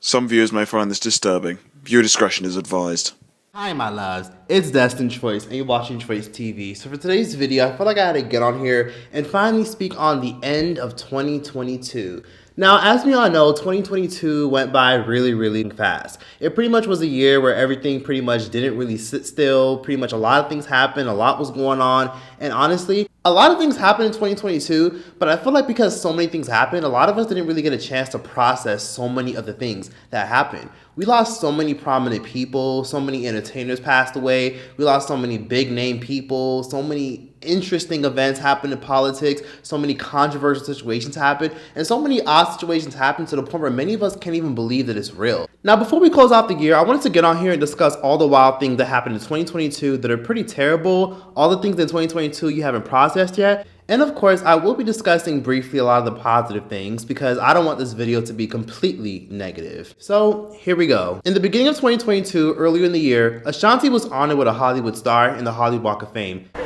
Some viewers may find this disturbing. Viewer discretion is advised. Hi my loves, it's Destined Choice and you're watching Troyce TV. So for today's video, I feel like I had to get on here and finally speak on the end of 2022. Now, as we all know, 2022 went by really fast. It pretty much was a year where everything pretty much didn't really sit still. Pretty much a lot of things happened, a lot was going on, and honestly, a lot of things happened in 2022, but I feel like because so many things happened, a lot of us didn't really get a chance to process so many of the things that happened. We lost so many prominent people, so many entertainers passed away, we lost so many big name people, so many interesting events happened in politics, so many controversial situations happened, and so many odd situations happened to the point where many of us can't even believe that it's real. Now, before we close out the year, I wanted to get on here and discuss all the wild things that happened in 2022 that are pretty terrible, all the things in 2022 you haven't processed yet. And of course, I will be discussing briefly a lot of the positive things because I don't want this video to be completely negative. So here we go. In the beginning of 2022, earlier in the year, Ashanti was honored with a Hollywood star in the Hollywood Walk of Fame. Wait,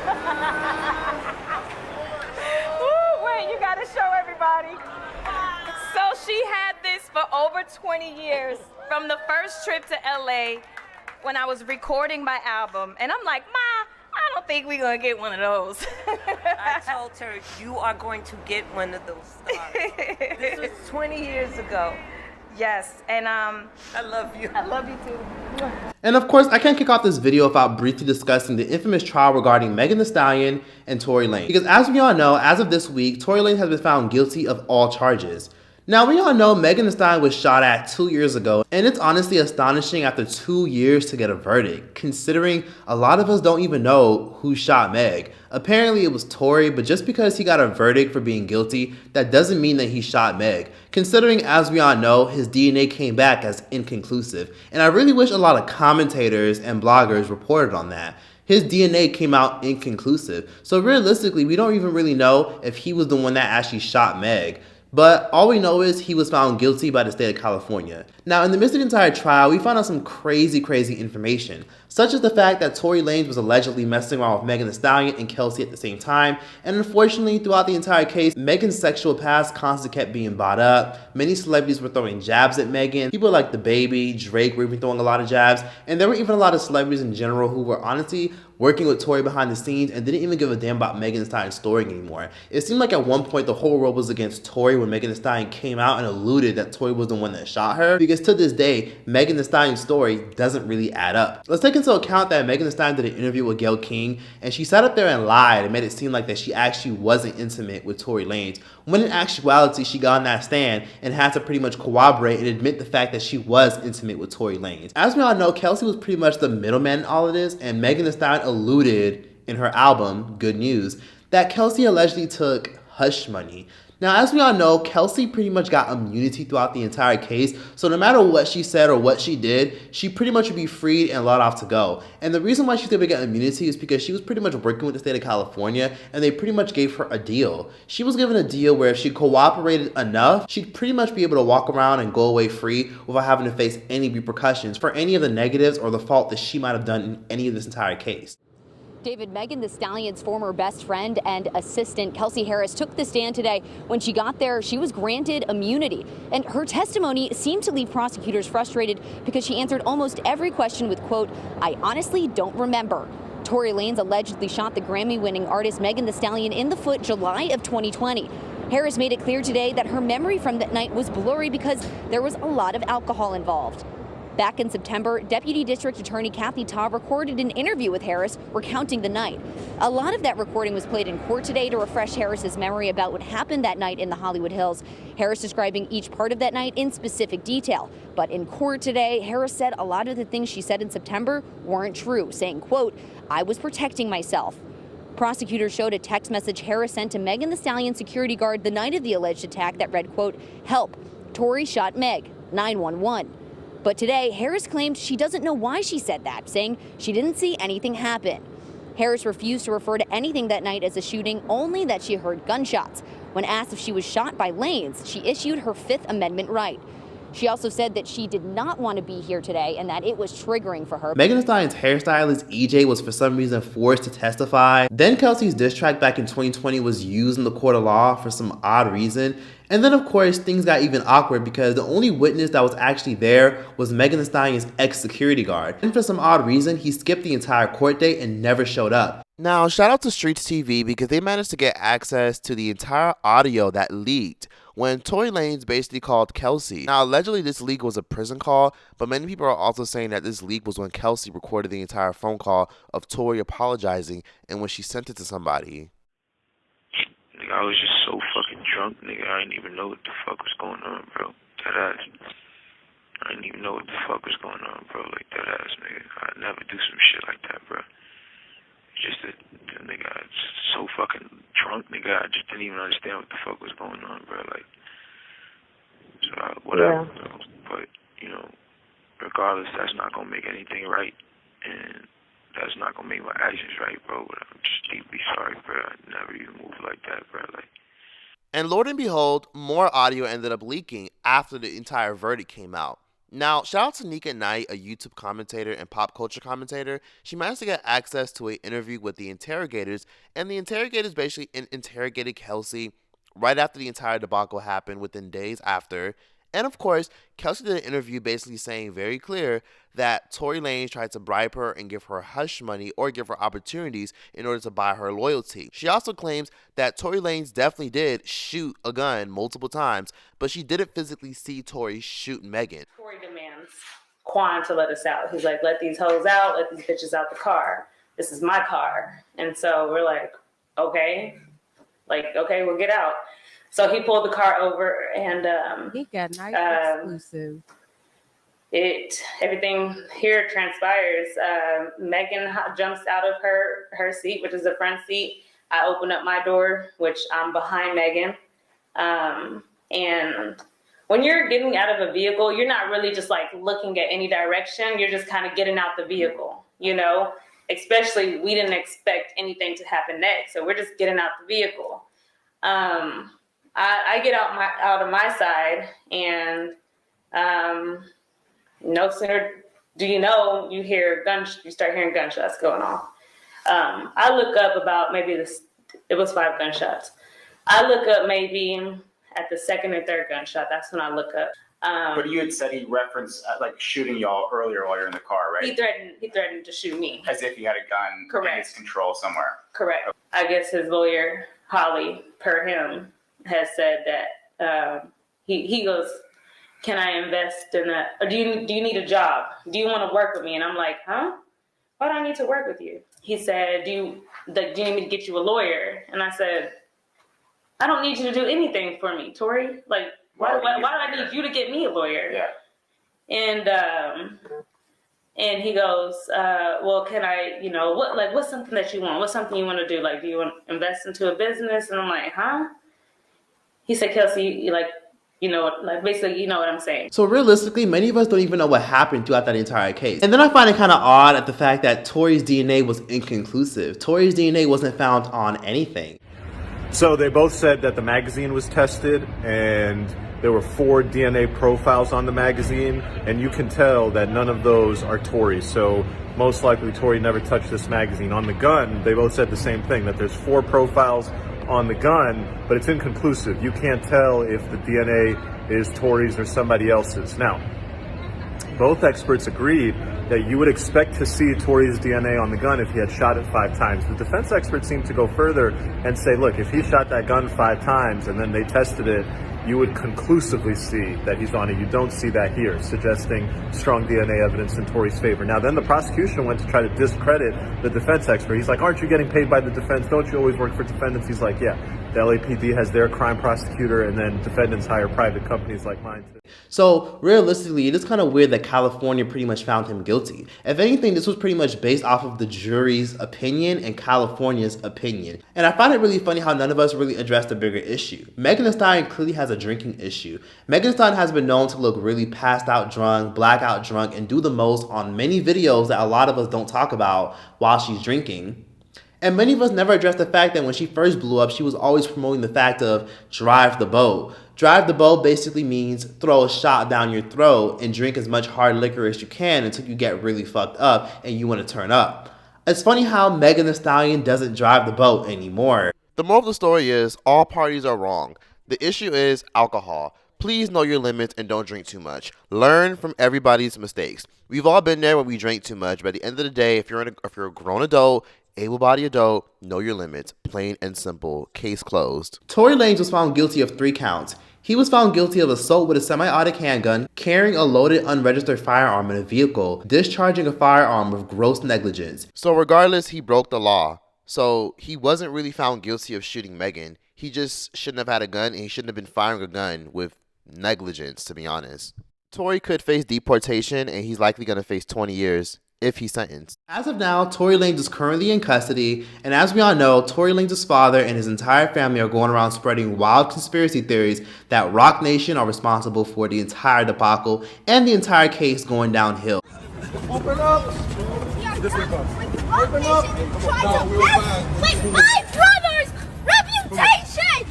you gotta show everybody. So she had this for over 20 years, from the first trip to LA when I was recording my album. And I'm like, Ma, I don't think we're gonna get one of those. I told her, you are going to get one of those stars. This was 20 years ago. Yes, and I love you. I love you too. And of course, I can't kick off this video without briefly discussing the infamous trial regarding Megan Thee Stallion and Tory Lanez. Because as we all know, as of this week, Tory Lanez has been found guilty of all charges. Now, we all know Megan Thee Stallion was shot at 2 years ago, and it's honestly astonishing after 2 years to get a verdict, considering a lot of us don't even know who shot Meg. Apparently it was Tory, but just because he got a verdict for being guilty, that doesn't mean that he shot Meg, considering, as we all know, his DNA came back as inconclusive. And I really wish a lot of commentators and bloggers reported on that. His DNA came out inconclusive, so realistically, we don't even really know if he was the one that actually shot Meg. But all we know is he was found guilty by the state of California. Now, in the midst of the entire trial, we found out some crazy information, such as the fact that Tory Lanez was allegedly messing around with Megan Thee Stallion and Kelsey at the same time. And unfortunately, throughout the entire case, Megan's sexual past constantly kept being brought up. Many celebrities were throwing jabs at Megan. People like DaBaby, Drake were even throwing a lot of jabs. And there were even a lot of celebrities in general who were honestly working with Tory behind the scenes and didn't even give a damn about Megan Thee Stallion's story anymore. It seemed like at one point the whole world was against Tory when Megan Thee Stallion came out and alluded that Tory was the one that shot her, because to this day, Megan Thee Stallion's story doesn't really add up. Let's take into account that Megan Thee Stallion did an interview with Gayle King, and she sat up there and lied and made it seem like that she actually wasn't intimate with Tory Lanez, when in actuality she got on that stand and had to pretty much corroborate and admit the fact that she was intimate with Tory Lanez. As we all know, Kelsey was pretty much the middleman in all of this, and Megan Thee Stallion alluded in her album, Good News, that Kelsey allegedly took hush money. Now, as we all know, Kelsey pretty much got immunity throughout the entire case, so no matter what she said or what she did, she pretty much would be freed and let off to go. And the reason why she was able to get immunity is because she was pretty much working with the state of California, and they pretty much gave her a deal. She was given a deal where if she cooperated enough, she'd pretty much be able to walk around and go away free without having to face any repercussions for any of the negatives or the fault that she might have done in any of this entire case. David, Megan Thee Stallion's former best friend and assistant, Kelsey Harris, took the stand today. When she got there, she was granted immunity. And her testimony seemed to leave prosecutors frustrated because she answered almost every question with, quote, "I honestly don't remember." Tory Lanez allegedly shot the Grammy-winning artist Megan Thee Stallion in the foot July of 2020. Harris made it clear today that her memory from that night was blurry because there was a lot of alcohol involved. Back in September, Deputy District Attorney Kathy Ta recorded an interview with Harris recounting the night. A lot of that recording was played in court today to refresh Harris's memory about what happened that night in the Hollywood Hills. Harris describing each part of that night in specific detail. But in court today, Harris said a lot of the things she said in September weren't true, saying, quote, "I was protecting myself." Prosecutors showed a text message Harris sent to Megan Thee Stallion security guard the night of the alleged attack that read, quote, "Help, Tory shot Meg, 911. But today, Harris claimed she doesn't know why she said that, saying she didn't see anything happen. Harris refused to refer to anything that night as a shooting, only that she heard gunshots. When asked if she was shot by Lanez, she issued her Fifth Amendment right. She also said that she did not want to be here today and that it was triggering for her. Megan Thee Stallion's hairstylist EJ was for some reason forced to testify. Then Kelsey's diss track back in 2020 was used in the court of law for some odd reason. And then of course things got even awkward because the only witness that was actually there was Megan Thee Stallion's ex-security guard. And for some odd reason, he skipped the entire court date and never showed up. Now, shout out to CHANGE.TROYCE because they managed to get access to the entire audio that leaked when Tory Lanez basically called Kelsey. Now, allegedly this leak was a prison call, but many people are also saying that this leak was when Kelsey recorded the entire phone call of Tory apologizing and when she sent it to somebody. Nigga, I was just so fucking drunk, nigga. I didn't even know what the fuck was going on, bro. Deadass. I didn't even know what the fuck was going on, bro. Like, deadass, nigga. I'd never do some shit like that, bro. Just that, nigga, I was so fucking drunk, nigga. I just didn't even understand what the fuck was going on, bro. Like, so whatever, Yeah. bro. But, you know, regardless, that's not gonna make anything right. And that's not gonna make my actions right, bro. But I'm just deeply sorry, bro. I never even moved like that, bro. Like. And Lord and behold, more audio ended up leaking after the entire verdict came out. Now, shout out to Nika Knight, a YouTube commentator and pop culture commentator. She managed to get access to an interview with the interrogators, and the interrogators basically interrogated Kelsey right after the entire debacle happened, within days after. And of course, Kelsey did an interview basically saying very clear that Tory Lanez tried to bribe her and give her hush money or give her opportunities in order to buy her loyalty. She also claims that Tory Lanez definitely did shoot a gun multiple times, but she didn't physically see Tory shoot Megan. Tory demands Quan to let us out. He's like, let these hoes out, let these bitches out the car. This is my car. And so we're like, okay. Like, okay, we'll get out. So he pulled the car over and he got nice exclusive. Everything here transpires. Megan jumps out of her seat, which is the front seat. I open up my door, which I'm behind Megan. And when you're getting out of a vehicle, you're not really just like looking at any direction. You're just kind of getting out the vehicle, you know, especially we didn't expect anything to happen next. So we're just getting out the vehicle. I get out of my side, and no sooner do you know, you start hearing gunshots going off. I look up about it was 5 gunshots. I look up maybe at the second and third gunshot. That's when I look up. But you had said he referenced like shooting y'all earlier while you're in the car, right? He threatened to shoot me. As if he had a gun Correct. in his control somewhere. Correct. I guess his lawyer, Holly, per him, has said that he goes, can I invest in that? Or do you need a job? Do you want to work with me? And I'm like, huh? Why do I need to work with you? He said, do you need me to get you a lawyer? And I said, I don't need you to do anything for me, Tory. Like, why do I need you to get me a lawyer? Yeah. And he goes, well, can I, what's something that you want? What's something you want to do? Like, do you want to invest into a business? And I'm like, huh? He said, Kelsey, basically, you know what I'm saying. So realistically, many of us don't even know what happened throughout that entire case. And then I find it kind of odd at the fact that Tory's DNA was inconclusive. Tory's DNA wasn't found on anything. So they both said that the magazine was tested and there were 4 DNA profiles on the magazine, and you can tell that none of those are Tory's. So most likely Tory never touched this magazine. On the gun, they both said the same thing, that there's 4 profiles on the gun, but it's inconclusive. You can't tell if the DNA is Tory's or somebody else's. Now, both experts agreed that you would expect to see Tory's DNA on the gun if he had shot it 5 times. The defense experts seemed to go further and say, look, if he shot that gun 5 times and then they tested it, you would conclusively see that he's on it. You don't see that here, suggesting strong DNA evidence in Tory's favor. Now, then the prosecution went to try to discredit the defense expert. He's like, aren't you getting paid by the defense? Don't you always work for defendants? He's like, yeah, the LAPD has their crime prosecutor, and then defendants hire private companies like mine too. So realistically, it is kind of weird that California pretty much found him guilty. If anything, this was pretty much based off of the jury's opinion and California's opinion. And I find it really funny how none of us really addressed the bigger issue. Megan Thee Stallion clearly has a drinking issue. Megan Thee Stallion has been known to look really passed out drunk, blackout drunk, and do the most on many videos that a lot of us don't talk about while she's drinking. And many of us never addressed the fact that when she first blew up, she was always promoting the fact of drive the boat. Drive the boat basically means throw a shot down your throat and drink as much hard liquor as you can until you get really fucked up and you want to turn up. It's funny how Megan Thee Stallion doesn't drive the boat anymore. The moral of the story is all parties are wrong. The issue is alcohol. Please know your limits and don't drink too much. Learn from everybody's mistakes. We've all been there when we drank too much, but at the end of the day, if you're a grown adult, able-bodied adult, know your limits. Plain and simple. Case closed. Tory Lanez was found guilty of 3 counts. He was found guilty of assault with a semi-automatic handgun, carrying a loaded unregistered firearm in a vehicle, discharging a firearm with gross negligence. So regardless, he broke the law. So he wasn't really found guilty of shooting Megan. He just shouldn't have had a gun, and he shouldn't have been firing a gun with negligence, to be honest. Tory could face deportation, and he's likely going to face 20 years if he's sentenced. As of now, Tory Lanez is currently in custody, and as we all know, Tory Lanez's father and his entire family are going around spreading wild conspiracy theories that Roc Nation are responsible for the entire debacle and the entire case going downhill. Open up! Open up! With my brother's reputation!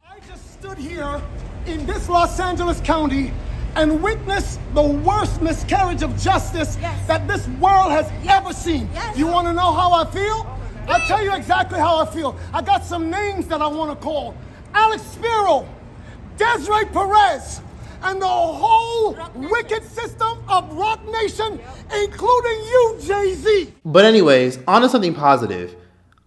I just stood here in this Los Angeles County and witnessed the worst miscarriage of justice that this world has ever seen. You want to know how I feel? I'll tell you exactly how I feel. I got some names that I want to call. Alex Spiro, Desiree Perez, and the whole wicked system of Roc Nation, including you, Jay-Z. But anyways, on to something positive.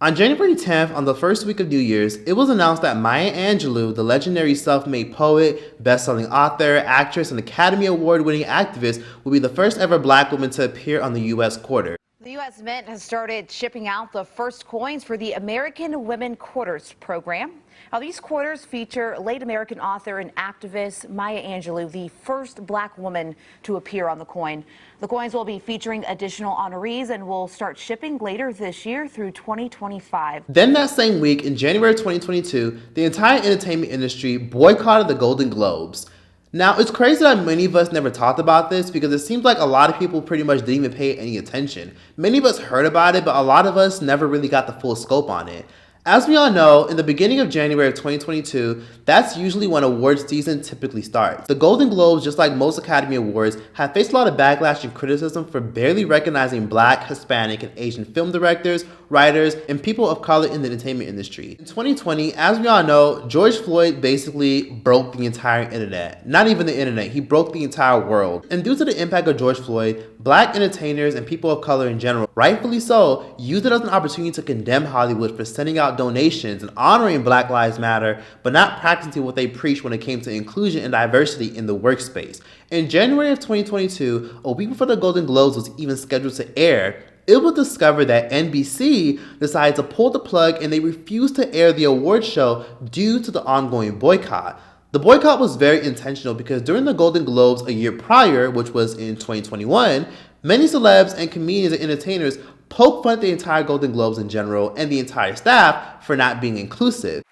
On January 10th, on the first week of New Year's, it was announced that Maya Angelou, the legendary self-made poet, best-selling author, actress, and Academy Award-winning activist, will be the first ever black woman to appear on the U.S. quarter. The U.S. Mint has started shipping out the first coins for the American Women Quarters program. Now, these quarters feature late American author and activist Maya Angelou, the first black woman to appear on the coin. The coins will be featuring additional honorees and will start shipping later this year through 2025. Then that same week, in January 2022, the entire entertainment industry boycotted the Golden Globes. Now, it's crazy that many of us never talked about this because it seems like a lot of people pretty much didn't even pay any attention. Many of us heard about it, but a lot of us never really got the full scope on it. As we all know, in the beginning of January of 2022, that's usually when awards season typically starts. The Golden Globes, just like most Academy Awards, have faced a lot of backlash and criticism for barely recognizing Black, Hispanic, and Asian film directors, writers, and people of color in the entertainment industry. In 2020, as we all know, George Floyd basically broke the entire internet. Not even the internet, he broke the entire world. And due to the impact of George Floyd, Black entertainers and people of color in general, rightfully so, used it as an opportunity to condemn Hollywood for sending out donations and honoring Black Lives Matter, but not practicing what they preached when it came to inclusion and diversity in the workspace. In January of 2022, a week before the Golden Globes was even scheduled to air, it was discovered that NBC decided to pull the plug and they refused to air the award show due to the ongoing boycott. The boycott was very intentional because during the Golden Globes a year prior, which was in 2021, many celebs and comedians and entertainers poked fun at the entire Golden Globes in general and the entire staff for not being inclusive.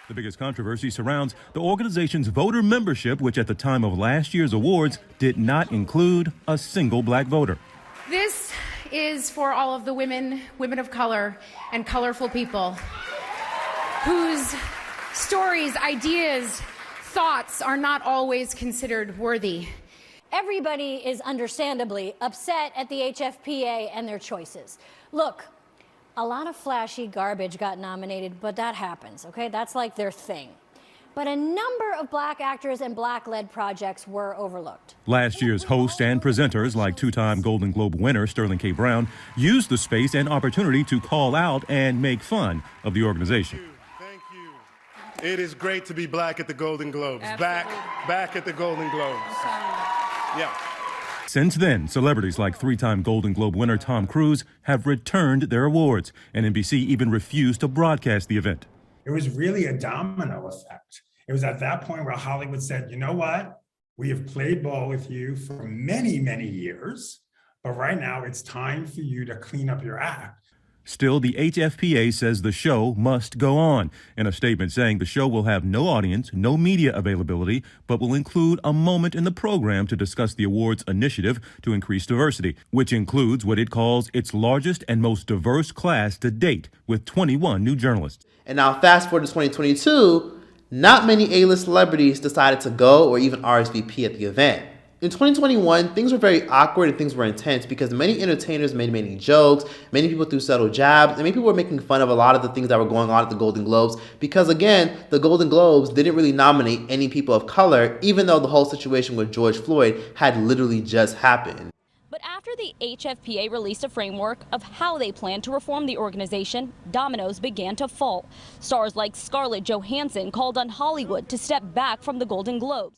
The biggest controversy surrounds the organization's voter membership, which at the time of last year's awards did not include a single Black voter. This is for all of the women of color, and colorful people whose stories, ideas, thoughts are not always considered worthy. Everybody is understandably upset at the HFPA and their choices. Look, a lot of flashy garbage got nominated, but that happens, okay? That's like their thing. But a number of Black actors and Black-led projects were overlooked. Last year's hosts and presenters, like two-time Golden Globe winner Sterling K. Brown, used the space and opportunity to call out and make fun of the organization. Thank you. It is great to be Black at the Golden Globes. Back at the Golden Globes. Yeah. Since then, celebrities like three-time Golden Globe winner Tom Cruise have returned their awards, and NBC even refused to broadcast the event. It was really a domino effect. It was at that point where Hollywood said, you know what? We have played ball with you for many, many years, but right now it's time for you to clean up your act. Still, the HFPA says the show must go on, in a statement saying the show will have no audience, no media availability, but will include a moment in the program to discuss the awards initiative to increase diversity, which includes what it calls its largest and most diverse class to date, with 21 new journalists. And now fast forward to 2022, not many A-list celebrities decided to go or even RSVP at the event. In 2021, things were very awkward and things were intense because many entertainers made many jokes, many people threw subtle jabs, and many people were making fun of a lot of the things that were going on at the Golden Globes because, again, the Golden Globes didn't really nominate any people of color, even though the whole situation with George Floyd had literally just happened. But after the HFPA released a framework of how they plan to reform the organization, dominoes began to fall. Stars like Scarlett Johansson called on Hollywood to step back from the Golden Globes.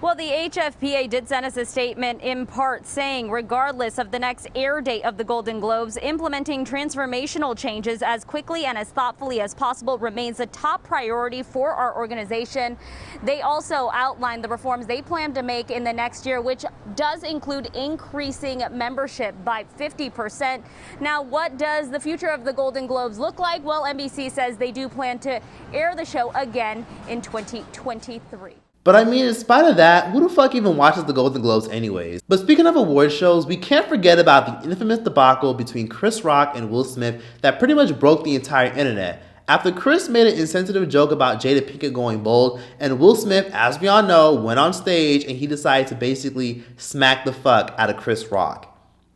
Well, the HFPA did send us a statement in part saying, regardless of the next air date of the Golden Globes, implementing transformational changes as quickly and as thoughtfully as possible remains a top priority for our organization. They also outlined the reforms they plan to make in the next year, which does include increasing membership by 50%. Now, what does the future of the Golden Globes look like? Well, NBC says they do plan to air the show again in 2023. But I mean, in spite of that, who the fuck even watches the Golden Globes anyways? But speaking of award shows, we can't forget about the infamous debacle between Chris Rock and Will Smith that pretty much broke the entire internet. After Chris made an insensitive joke about Jada Pinkett going bald, and Will Smith, as we all know, went on stage and he decided to basically smack the fuck out of Chris Rock.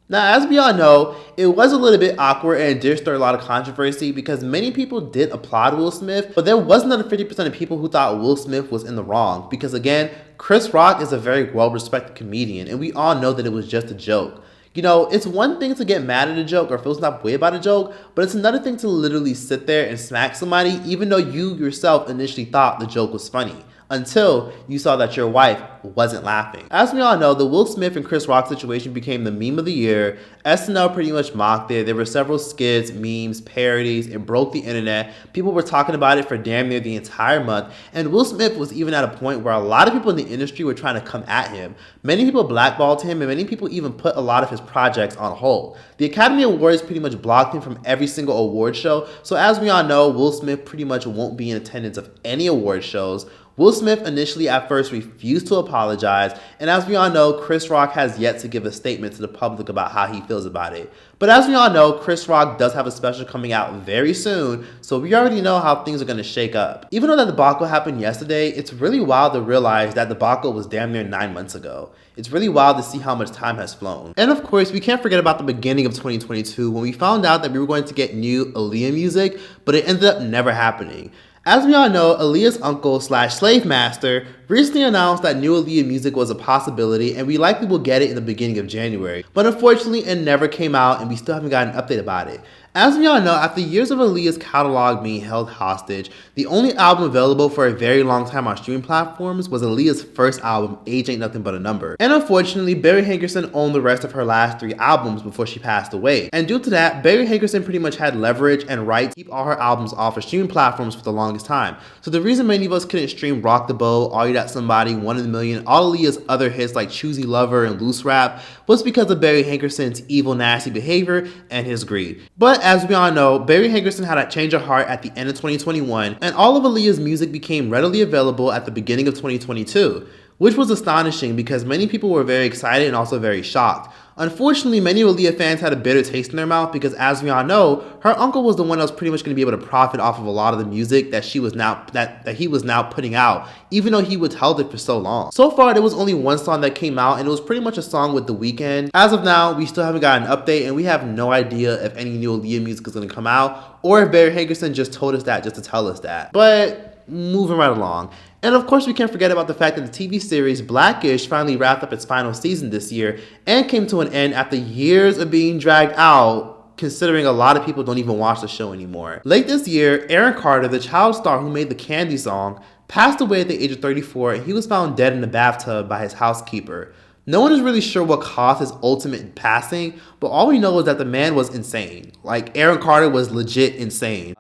Now, as we all know, it was a little bit awkward and did start a lot of controversy because many people did applaud Will Smith, but there was another 50% of people who thought Will Smith was in the wrong because, again, Chris Rock is a very well-respected comedian, and we all know that it was just a joke. You know, it's one thing to get mad at a joke or feel some type of way about a joke, but it's another thing to literally sit there and smack somebody even though you yourself initially thought the joke was funny, until you saw that your wife wasn't laughing. As we all know, the Will Smith and Chris Rock situation became the meme of the year. SNL pretty much mocked it. There were several skits, memes, parodies. It broke the internet. People were talking about it for damn near the entire month. And Will Smith was even at a point where a lot of people in the industry were trying to come at him. Many people blackballed him, and many people even put a lot of his projects on hold. The Academy Awards pretty much blocked him from every single award show. So as we all know, Will Smith pretty much won't be in attendance of any award shows. Will Smith initially at first refused to apologize, and as we all know, Chris Rock has yet to give a statement to the public about how he feels about it. But as we all know, Chris Rock does have a special coming out very soon, so we already know how things are going to shake up. Even though that debacle happened yesterday, it's really wild to realize that debacle was damn near 9 months ago. It's really wild to see how much time has flown. And of course, we can't forget about the beginning of 2022 when we found out that we were going to get new Aaliyah music, but it ended up never happening. As we all know, Aaliyah's uncle / slave master recently announced that new Aaliyah music was a possibility and we likely will get it in the beginning of January. But unfortunately, it never came out and we still haven't got an update about it. As we all know, after years of Aaliyah's catalog being held hostage, the only album available for a very long time on streaming platforms was Aaliyah's first album, Age Ain't Nothing But a Number. And unfortunately, Barry Hankerson owned the rest of her last 3 albums before she passed away. And due to that, Barry Hankerson pretty much had leverage and right to keep all her albums off of streaming platforms for the longest time. So the reason many of us couldn't stream Rock the Boat, Are You That Somebody, 1 in a Million, all Aaliyah's other hits like Choosy Lover and Loose Rap was because of Barry Hankerson's evil, nasty behavior and his greed. But as we all know, Barry Hankerson had a change of heart at the end of 2021, and all of Aaliyah's music became readily available at the beginning of 2022, which was astonishing because many people were very excited and also very shocked. Unfortunately, many Aaliyah fans had a bitter taste in their mouth because, as we all know, her uncle was the one that was pretty much going to be able to profit off of a lot of the music that he was now putting out, even though he withheld it for so long. So far, there was only one song that came out, and it was pretty much a song with The Weeknd. As of now, we still haven't got an update, and we have no idea if any new Aaliyah music is going to come out, or if Barry Hankerson just told us that just to tell us that. But moving right along. And of course, we can't forget about the fact that the TV series Blackish finally wrapped up its final season this year and came to an end after years of being dragged out, considering a lot of people don't even watch the show anymore. Late this year, Aaron Carter, the child star who made the Candy song, passed away at the age of 34, and he was found dead in the bathtub by his housekeeper. No one is really sure what caused his ultimate passing, but all we know is that the man was insane. Like, Aaron Carter was legit insane.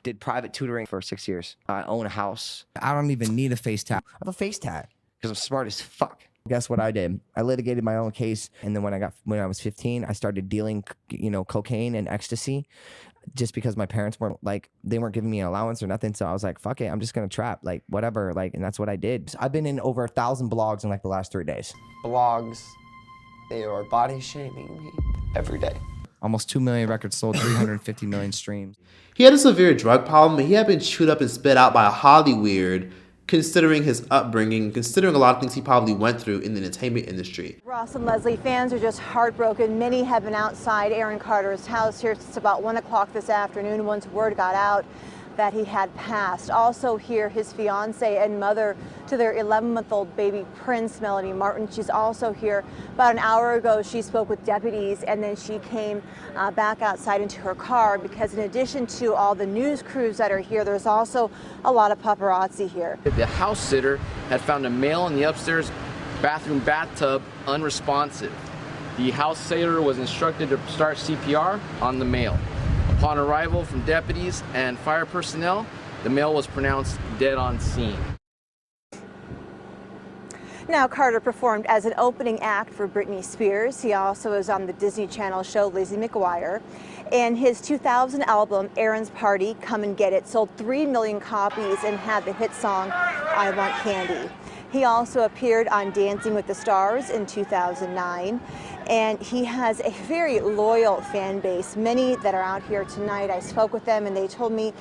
Did private tutoring for 6 years. I own a house. I don't even need a face tat. I have a face tat because I'm smart as fuck. Guess what I did? I litigated my own case, and then when I was 15, I started dealing, cocaine and ecstasy, just because my parents weren't giving me an allowance or nothing. So I was like, fuck it, I'm just gonna trap, whatever, and that's what I did. I've been in over 1,000 blogs in the last 3 days. Blogs, they are body shaming me every day. Almost 2 million records sold, 350 million streams. He had a severe drug problem, and he had been chewed up and spit out by a Hollyweird, considering his upbringing, considering a lot of things he probably went through in the entertainment industry. Ross and Leslie, fans are just heartbroken. Many have been outside Aaron Carter's house here since about 1 o'clock this afternoon once word got out that he had passed. Also here, his fiance and mother to their 11-month-old baby Prince, Melody Martin. She's also here. About an hour ago, she spoke with deputies, and then she came back outside into her car because in addition to all the news crews that are here, there's also a lot of paparazzi here. The house sitter had found a male in the upstairs bathroom bathtub unresponsive. The house sitter was instructed to start CPR on the male. Upon arrival from deputies and fire personnel, the male was pronounced dead on scene. Now, Carter performed as an opening act for Britney Spears. He also is on the Disney Channel show Lizzie McGuire. And his 2000 album, Aaron's Party, Come and Get It, sold 3 million copies and had the hit song, I Want Candy. He also appeared on Dancing with the Stars in 2009. And he has a very loyal fan base. Many that are out here tonight, I spoke with them and they told me,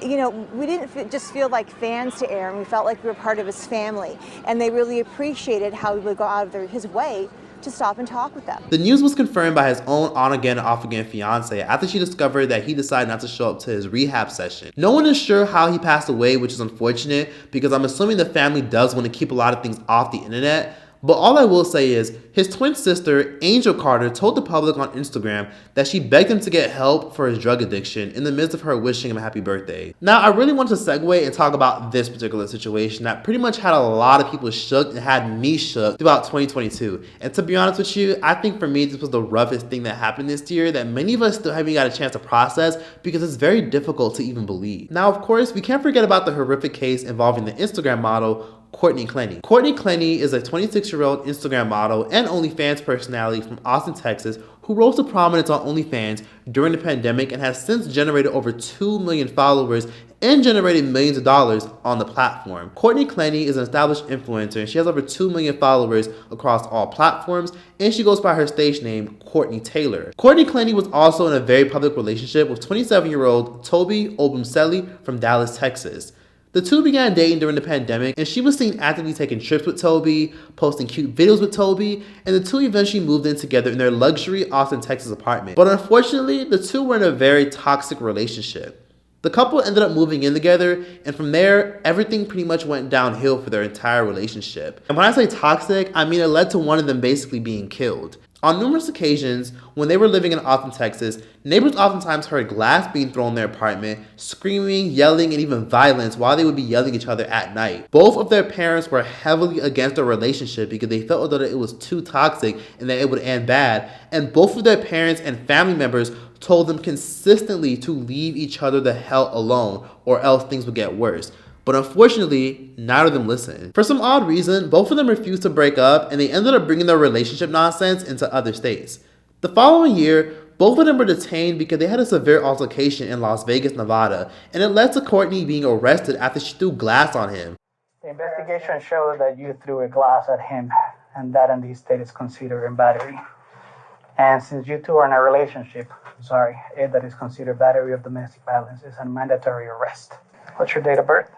you know, we didn't just feel like fans to Aaron, we felt like we were part of his family. And they really appreciated how he would go out of his way to stop and talk with them. The news was confirmed by his own on-again and off-again fiance after she discovered that he decided not to show up to his rehab session. No one is sure how he passed away, which is unfortunate because I'm assuming the family does want to keep a lot of things off the internet. But all I will say is, his twin sister, Angel Carter, told the public on Instagram that she begged him to get help for his drug addiction in the midst of her wishing him a happy birthday. Now, I really want to segue and talk about this particular situation that pretty much had a lot of people shook and had me shook throughout 2022. And to be honest with you, I think for me, this was the roughest thing that happened this year that many of us still haven't got a chance to process because it's very difficult to even believe. Now, of course, we can't forget about the horrific case involving the Instagram model, Courtney Clenney. Courtney Clenney is a 26-year-old Instagram model and OnlyFans personality from Austin, Texas, who rose to prominence on OnlyFans during the pandemic and has since generated over 2 million followers and generated millions of dollars on the platform. Courtney Clenney is an established influencer and she has over 2 million followers across all platforms, and she goes by her stage name, Courtney Taylor. Courtney Clenney was also in a very public relationship with 27-year-old Toby Obumseli from Dallas, Texas. The two began dating during the pandemic, and she was seen actively taking trips with Toby, posting cute videos with Toby, and the two eventually moved in together in their luxury Austin, Texas apartment. But unfortunately, the two were in a very toxic relationship. The couple ended up moving in together, and from there, everything pretty much went downhill for their entire relationship. And when I say toxic, I mean it led to one of them basically being killed. On numerous occasions, when they were living in Austin, Texas, neighbors oftentimes heard glass being thrown in their apartment, screaming, yelling, and even violence while they would be yelling at each other at night. Both of their parents were heavily against their relationship because they felt that it was too toxic and that it would end bad, and both of their parents and family members told them consistently to leave each other the hell alone or else things would get worse. But unfortunately, neither of them listened. For some odd reason, both of them refused to break up and they ended up bringing their relationship nonsense into other states. The following year, both of them were detained because they had a severe altercation in Las Vegas, Nevada, and it led to Courtney being arrested after she threw glass on him. The investigation showed that you threw a glass at him, and that in this state is considered a battery. And since you two are in a relationship, that is considered battery of domestic violence. It's a mandatory arrest. What's your date of birth?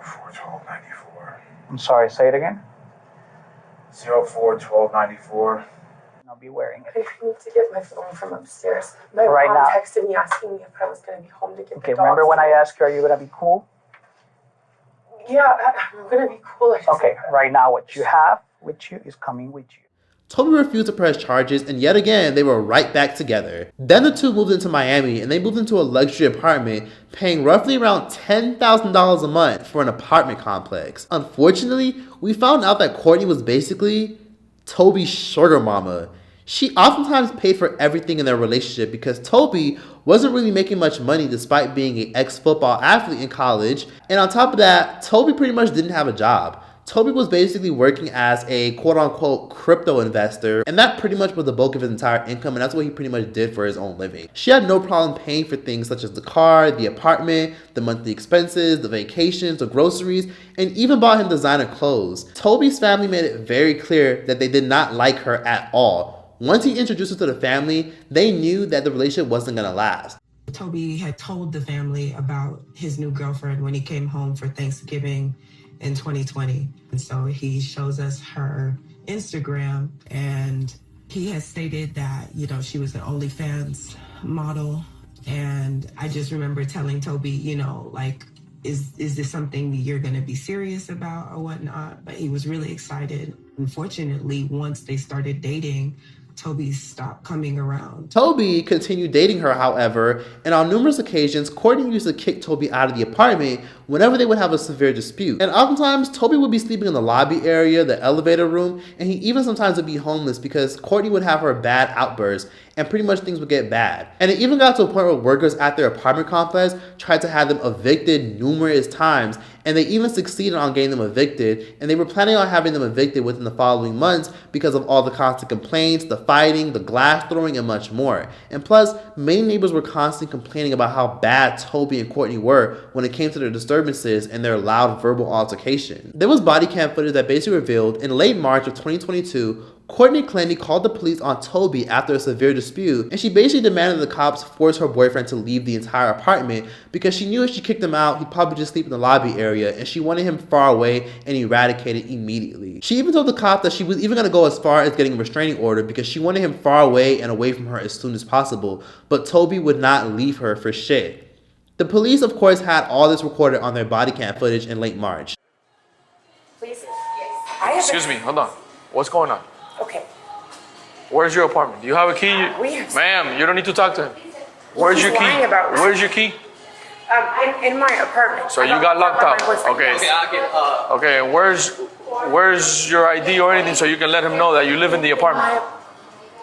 04/12/94. I'm sorry, say it again. 04/12/94. I'll be wearing it. I need to get my phone from upstairs. My Right mom now. texted me asking me if I was going to be home to get Okay, the dogs. remember when I asked you, are you going to be cool? Yeah, I'm going to be cool. Okay, right now what you have with you is coming with you. Toby refused to press charges, and yet again, they were right back together. Then the two moved into Miami, and they moved into a luxury apartment, paying roughly around $10,000 a month for an apartment complex. Unfortunately, we found out that Courtney was basically Toby's sugar mama. She oftentimes paid for everything in their relationship because Toby wasn't really making much money despite being an ex-football athlete in college, and on top of that, Toby pretty much didn't have a job. Toby was basically working as a quote-unquote crypto investor, and that pretty much was the bulk of his entire income, and that's what he pretty much did for his own living. She had no problem paying for things such as the car, the apartment, the monthly expenses, the vacations, the groceries, and even bought him designer clothes. Toby's family made it very clear that they did not like her at all. Once he introduced her to the family, they knew that the relationship wasn't gonna last. Toby had told the family about his new girlfriend when he came home for Thanksgiving in 2020. And so he shows us her Instagram, and he has stated that, you know, she was an OnlyFans model. And I just remember telling Toby, you know, like, is this something you're going to be serious about or whatnot? But he was really excited. Unfortunately, once they started dating, Toby stopped coming around. Toby continued dating her, however, and on numerous occasions, Courtney used to kick Toby out of the apartment whenever they would have a severe dispute. And oftentimes, Toby would be sleeping in the lobby area, the elevator room, and he even sometimes would be homeless because Courtney would have her bad outbursts and pretty much things would get bad. And it even got to a point where workers at their apartment complex tried to have them evicted numerous times, and they even succeeded on getting them evicted, and they were planning on having them evicted within the following months because of all the constant complaints, the fighting, the glass throwing, and much more. And plus, many neighbors were constantly complaining about how bad Toby and Courtney were when it came to their disturbances and their loud verbal altercation. There was body cam footage that basically revealed in late March of 2022, Courtney Clenney called the police on Toby after a severe dispute, and she basically demanded the cops force her boyfriend to leave the entire apartment because she knew if she kicked him out, he'd probably just sleep in the lobby area, and she wanted him far away and eradicated immediately. She even told the cops that she was even going to go as far as getting a restraining order because she wanted him far away and away from her as soon as possible, but Toby would not leave her for shit. The police, of course, had all this recorded on their body cam footage in late March. Please? Excuse me, hold on. What's going on? Okay. Where's your apartment? Do you have a key? Ma'am, you don't need to talk to him. Where's your key? Where's your key? In my apartment. So you got locked out. Okay. Okay, and where's your ID or anything so you can let him know that you live in the apartment?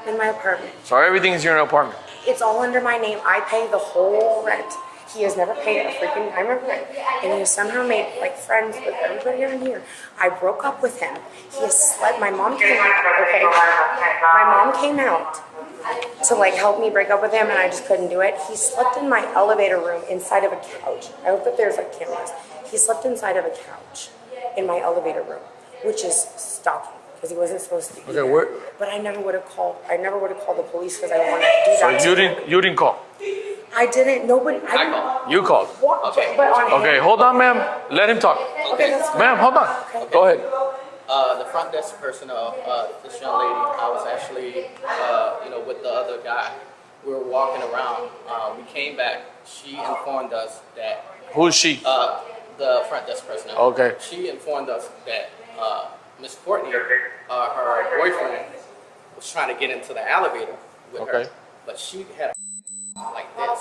In my apartment. So everything's in your apartment. It's all under my name. I pay the whole rent. He has never paid a freaking dime of rent. And he has somehow made like friends with everybody around here. I broke up with him. He has slept. My mom came out, okay? My mom came out to like help me break up with him, and I just couldn't do it. He slept in my elevator room inside of a couch. I hope that there's like cameras. He slept inside of a couch in my elevator room, which is stalking because he wasn't supposed to be there. But I never would have called. I never would have called the police because I don't want to do that. So you didn't call? I didn't. Nobody. I called. You called. Okay. But on okay, hold on, ma'am. Let him talk. Okay, that's fine. Ma'am, hold on. Okay. Go ahead. The front desk personnel, this young lady, I was actually, with the other guy. We were walking around. We came back. She informed us that. Who's she? The front desk personnel. Okay. She informed us that Miss Courtney, her boyfriend, was trying to get into the elevator with her, but she had like this.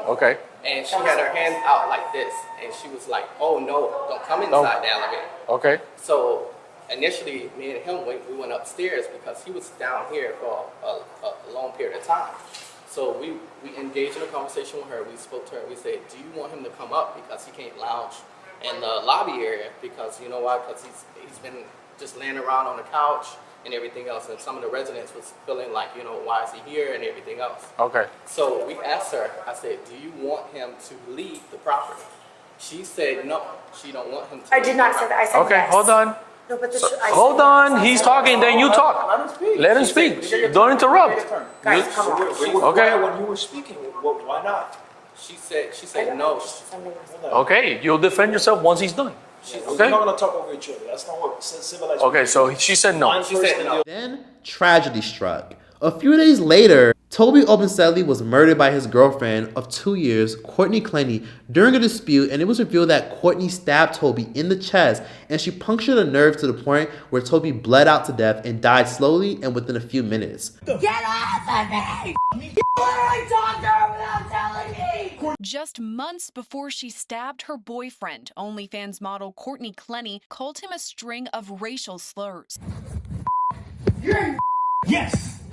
Okay. And she had her hands out like this, and she was like, "Oh no, don't come inside the elevator." Okay. So initially, me and him we went upstairs because he was down here for a long period of time. So we engaged in a conversation with her. We spoke to her. We said, "Do you want him to come up because he can't lounge in the lobby area because you know why? Because he's been just laying around on the couch and everything else, and some of the residents was feeling like, why is he here and everything else." Okay. So we asked her, I said, "Do you want him to leave the property?" She said no, she don't want him to. I did not say that. I said okay, yes. hold on. No, but hold on. He's talking, then you talk. Let him speak. Don't interrupt. Guys, come on. Okay. When you were speaking, why not? She said no. Okay, you'll defend yourself once he's done. Okay. Okay. We're not gonna talk over each other. That's not what civilized. Okay, so she said no. She said no. Then tragedy struck. A few days later, Toby Obenseli was murdered by his girlfriend of 2 years, Courtney Clenney, during a dispute, and it was revealed that Courtney stabbed Toby in the chest, and she punctured a nerve to the point where Toby bled out to death and died slowly and within a few minutes. Get off of me! You literally talked to her without telling me! Just months before she stabbed her boyfriend, OnlyFans model Courtney Clenney called him a string of racial slurs.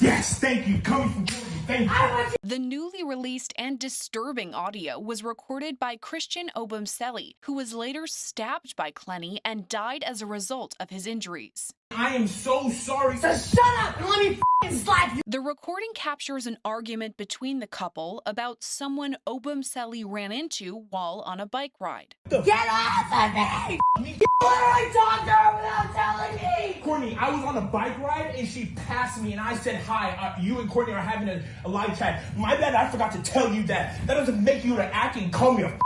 Yes, thank you. Coming from Georgia, thank you. The newly released and disturbing audio was recorded by Chrisean Obenseli, who was later stabbed by Clenney and died as a result of his injuries. I am so sorry. So shut up and let me f***ing slap you. The recording captures an argument between the couple about someone Obenseli ran into while on a bike ride. Get off of me! You literally talked to her without telling me! Courtney, I was on a bike ride and she passed me and I said, hi, you and Courtney are having a live chat. My bad, I forgot to tell you that. That doesn't make you to act and call me a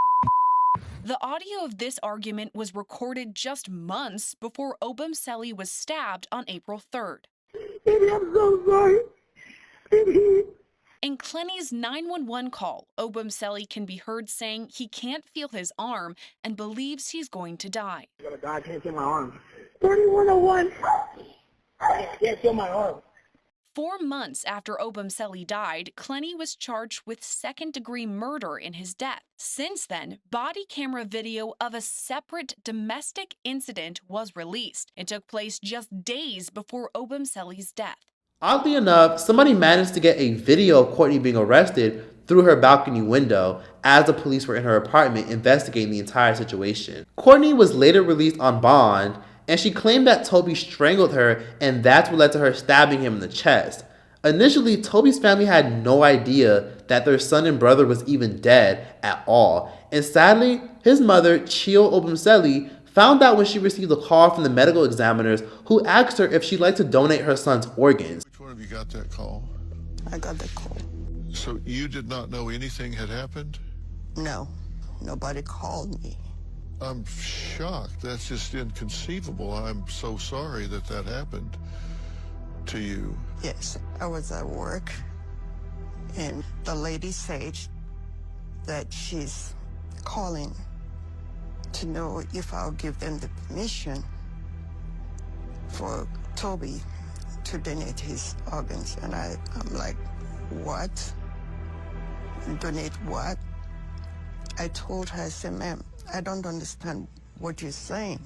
The audio of this argument was recorded just months before Obumseli was stabbed on April 3rd. Baby, I'm so sorry. Baby. In Clenney's 911 call, Obumseli can be heard saying he can't feel his arm and believes he's going to die. I'm gonna die, I can't feel my arm. 3101. I can't feel my arm. 4 months after Obumseli died, Clenney was charged with second-degree murder in his death. Since then, body camera video of a separate domestic incident was released. It took place just days before Obumseli's death. Oddly enough, somebody managed to get a video of Courtney being arrested through her balcony window as the police were in her apartment investigating the entire situation. Courtney was later released on bond, and she claimed that Toby strangled her, and that's what led to her stabbing him in the chest. Initially, Toby's family had no idea that their son and brother was even dead at all, and sadly, his mother, Chio Obumseli, found out when she received a call from the medical examiners who asked her if she'd like to donate her son's organs. Which one of you got that call? I got that call. So you did not know anything had happened? No, nobody called me. I'm shocked. That's just inconceivable. I'm so sorry that that happened to you. Yes, I was at work, and the lady said that she's calling to know if I'll give them the permission for Toby to donate his organs. And I'm like, what? Donate what? I told her, I said, ma'am, I don't understand what you're saying.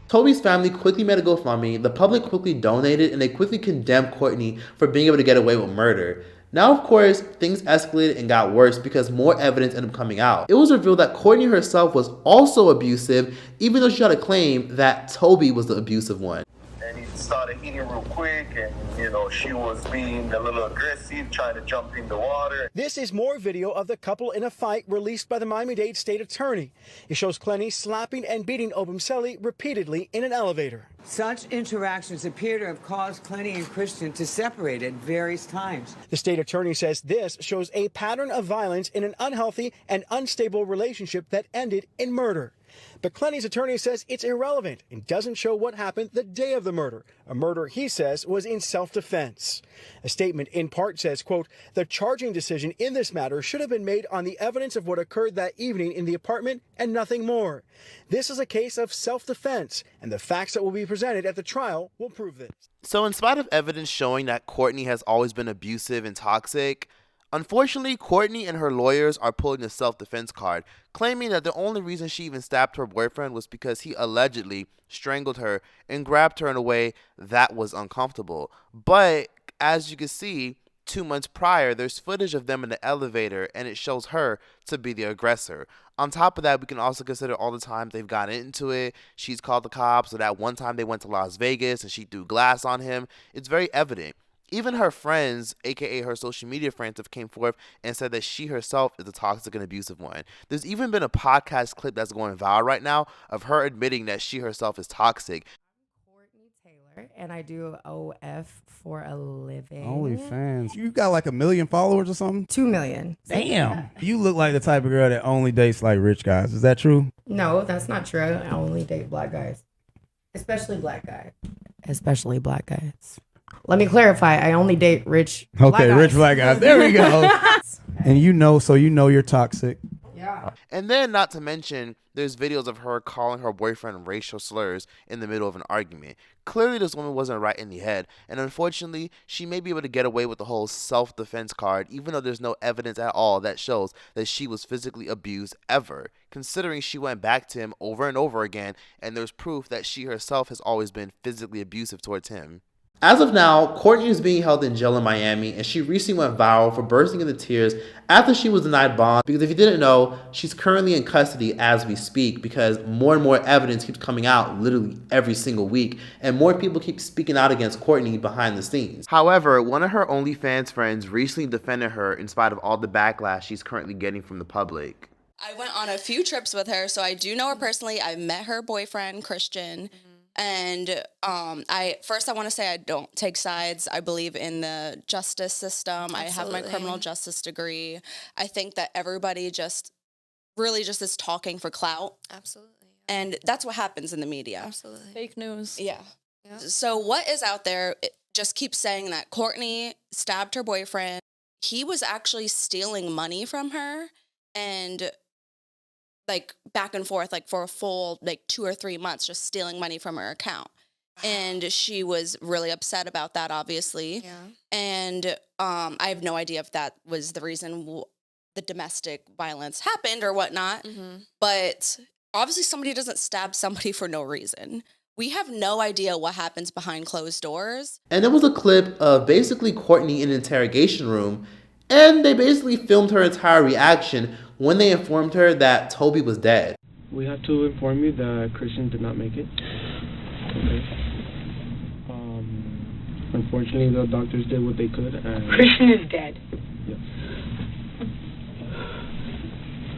Toby's family quickly made a GoFundMe, the public quickly donated, and they quickly condemned Courtney for being able to get away with murder. Now, of course, things escalated and got worse because more evidence ended up coming out. It was revealed that Courtney herself was also abusive, even though she had a claim that Toby was the abusive one. And he started eating real quick, and she was being a little aggressive, trying to jump in the water. This is more video of the couple in a fight released by the Miami-Dade State Attorney. It shows Clenney slapping and beating Obumseli repeatedly in an elevator. Such interactions appear to have caused Clenney and Chrisean to separate at various times. The state attorney says this shows a pattern of violence in an unhealthy and unstable relationship that ended in murder. But Clenney's attorney says it's irrelevant and doesn't show what happened the day of the murder, a murder he says was in self-defense. A statement in part says, quote, the charging decision in this matter should have been made on the evidence of what occurred that evening in the apartment and nothing more. This is a case of self-defense, and the facts that will be presented at the trial will prove this. So in spite of evidence showing that Courtney has always been abusive and toxic, unfortunately, Courtney and her lawyers are pulling the self-defense card, claiming that the only reason she even stabbed her boyfriend was because he allegedly strangled her and grabbed her in a way that was uncomfortable. But as you can see, 2 months prior, there's footage of them in the elevator, and it shows her to be the aggressor. On top of that, we can also consider all the time they've gotten into it. She's called the cops, or that one time they went to Las Vegas and she threw glass on him. It's very evident. Even her friends, aka her social media friends, have came forth and said that she herself is a toxic and abusive one. There's even been a podcast clip that's going viral right now of her admitting that she herself is toxic. And I do OF for a living. OnlyFans. You got like 1 million followers or something? 2 million. Damn. You look like the type of girl that only dates like rich guys. Is that true? No, that's not true. I only date black guys. Especially black guys. Especially black guys. Let me clarify. I only date rich black guys. Rich black guys. There we go. And so you know you're toxic. Yeah. And then, not to mention, there's videos of her calling her boyfriend racial slurs in the middle of an argument. Clearly, this woman wasn't right in the head, and unfortunately, she may be able to get away with the whole self-defense card, even though there's no evidence at all that shows that she was physically abused ever, considering she went back to him over and over again, and there's proof that she herself has always been physically abusive towards him. As of now, Courtney is being held in jail in Miami, and she recently went viral for bursting into tears after she was denied bond, because if you didn't know, she's currently in custody as we speak because more and more evidence keeps coming out literally every single week, and more people keep speaking out against Courtney behind the scenes. However, one of her OnlyFans friends recently defended her in spite of all the backlash she's currently getting from the public. I went on a few trips with her, so I do know her personally. I met her boyfriend, Chrisean. And I want to say I don't take sides. I believe in the justice system. Absolutely. I have my criminal justice degree. I think that everybody just is talking for clout. Absolutely. And that's what happens in the media. Absolutely. Fake news. Yeah. So what is out there, it just keeps saying that Courtney stabbed her boyfriend. He was actually stealing money from her and like back and forth, like for a full like 2 or 3 months, just stealing money from her account. And she was really upset about that, obviously. Yeah. And I have no idea if that was the reason the domestic violence happened or whatnot. But obviously somebody doesn't stab somebody for no reason. We have no idea what happens behind closed doors. And it was a clip of basically Courtney in an interrogation room, and they basically filmed her entire reaction when they informed her that Toby was dead. We have to inform you that Chrisean did not make it. Okay. Unfortunately, the doctors did what they could. And Chrisean is dead. Yes.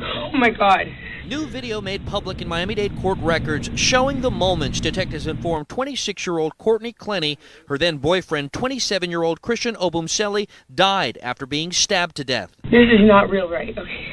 Oh my God. New video made public in Miami-Dade court records showing the moments detectives informed 26-year-old Courtney Clenney her then boyfriend, 27-year-old Chrisean Obumseli, died after being stabbed to death. This is not real, right? Okay.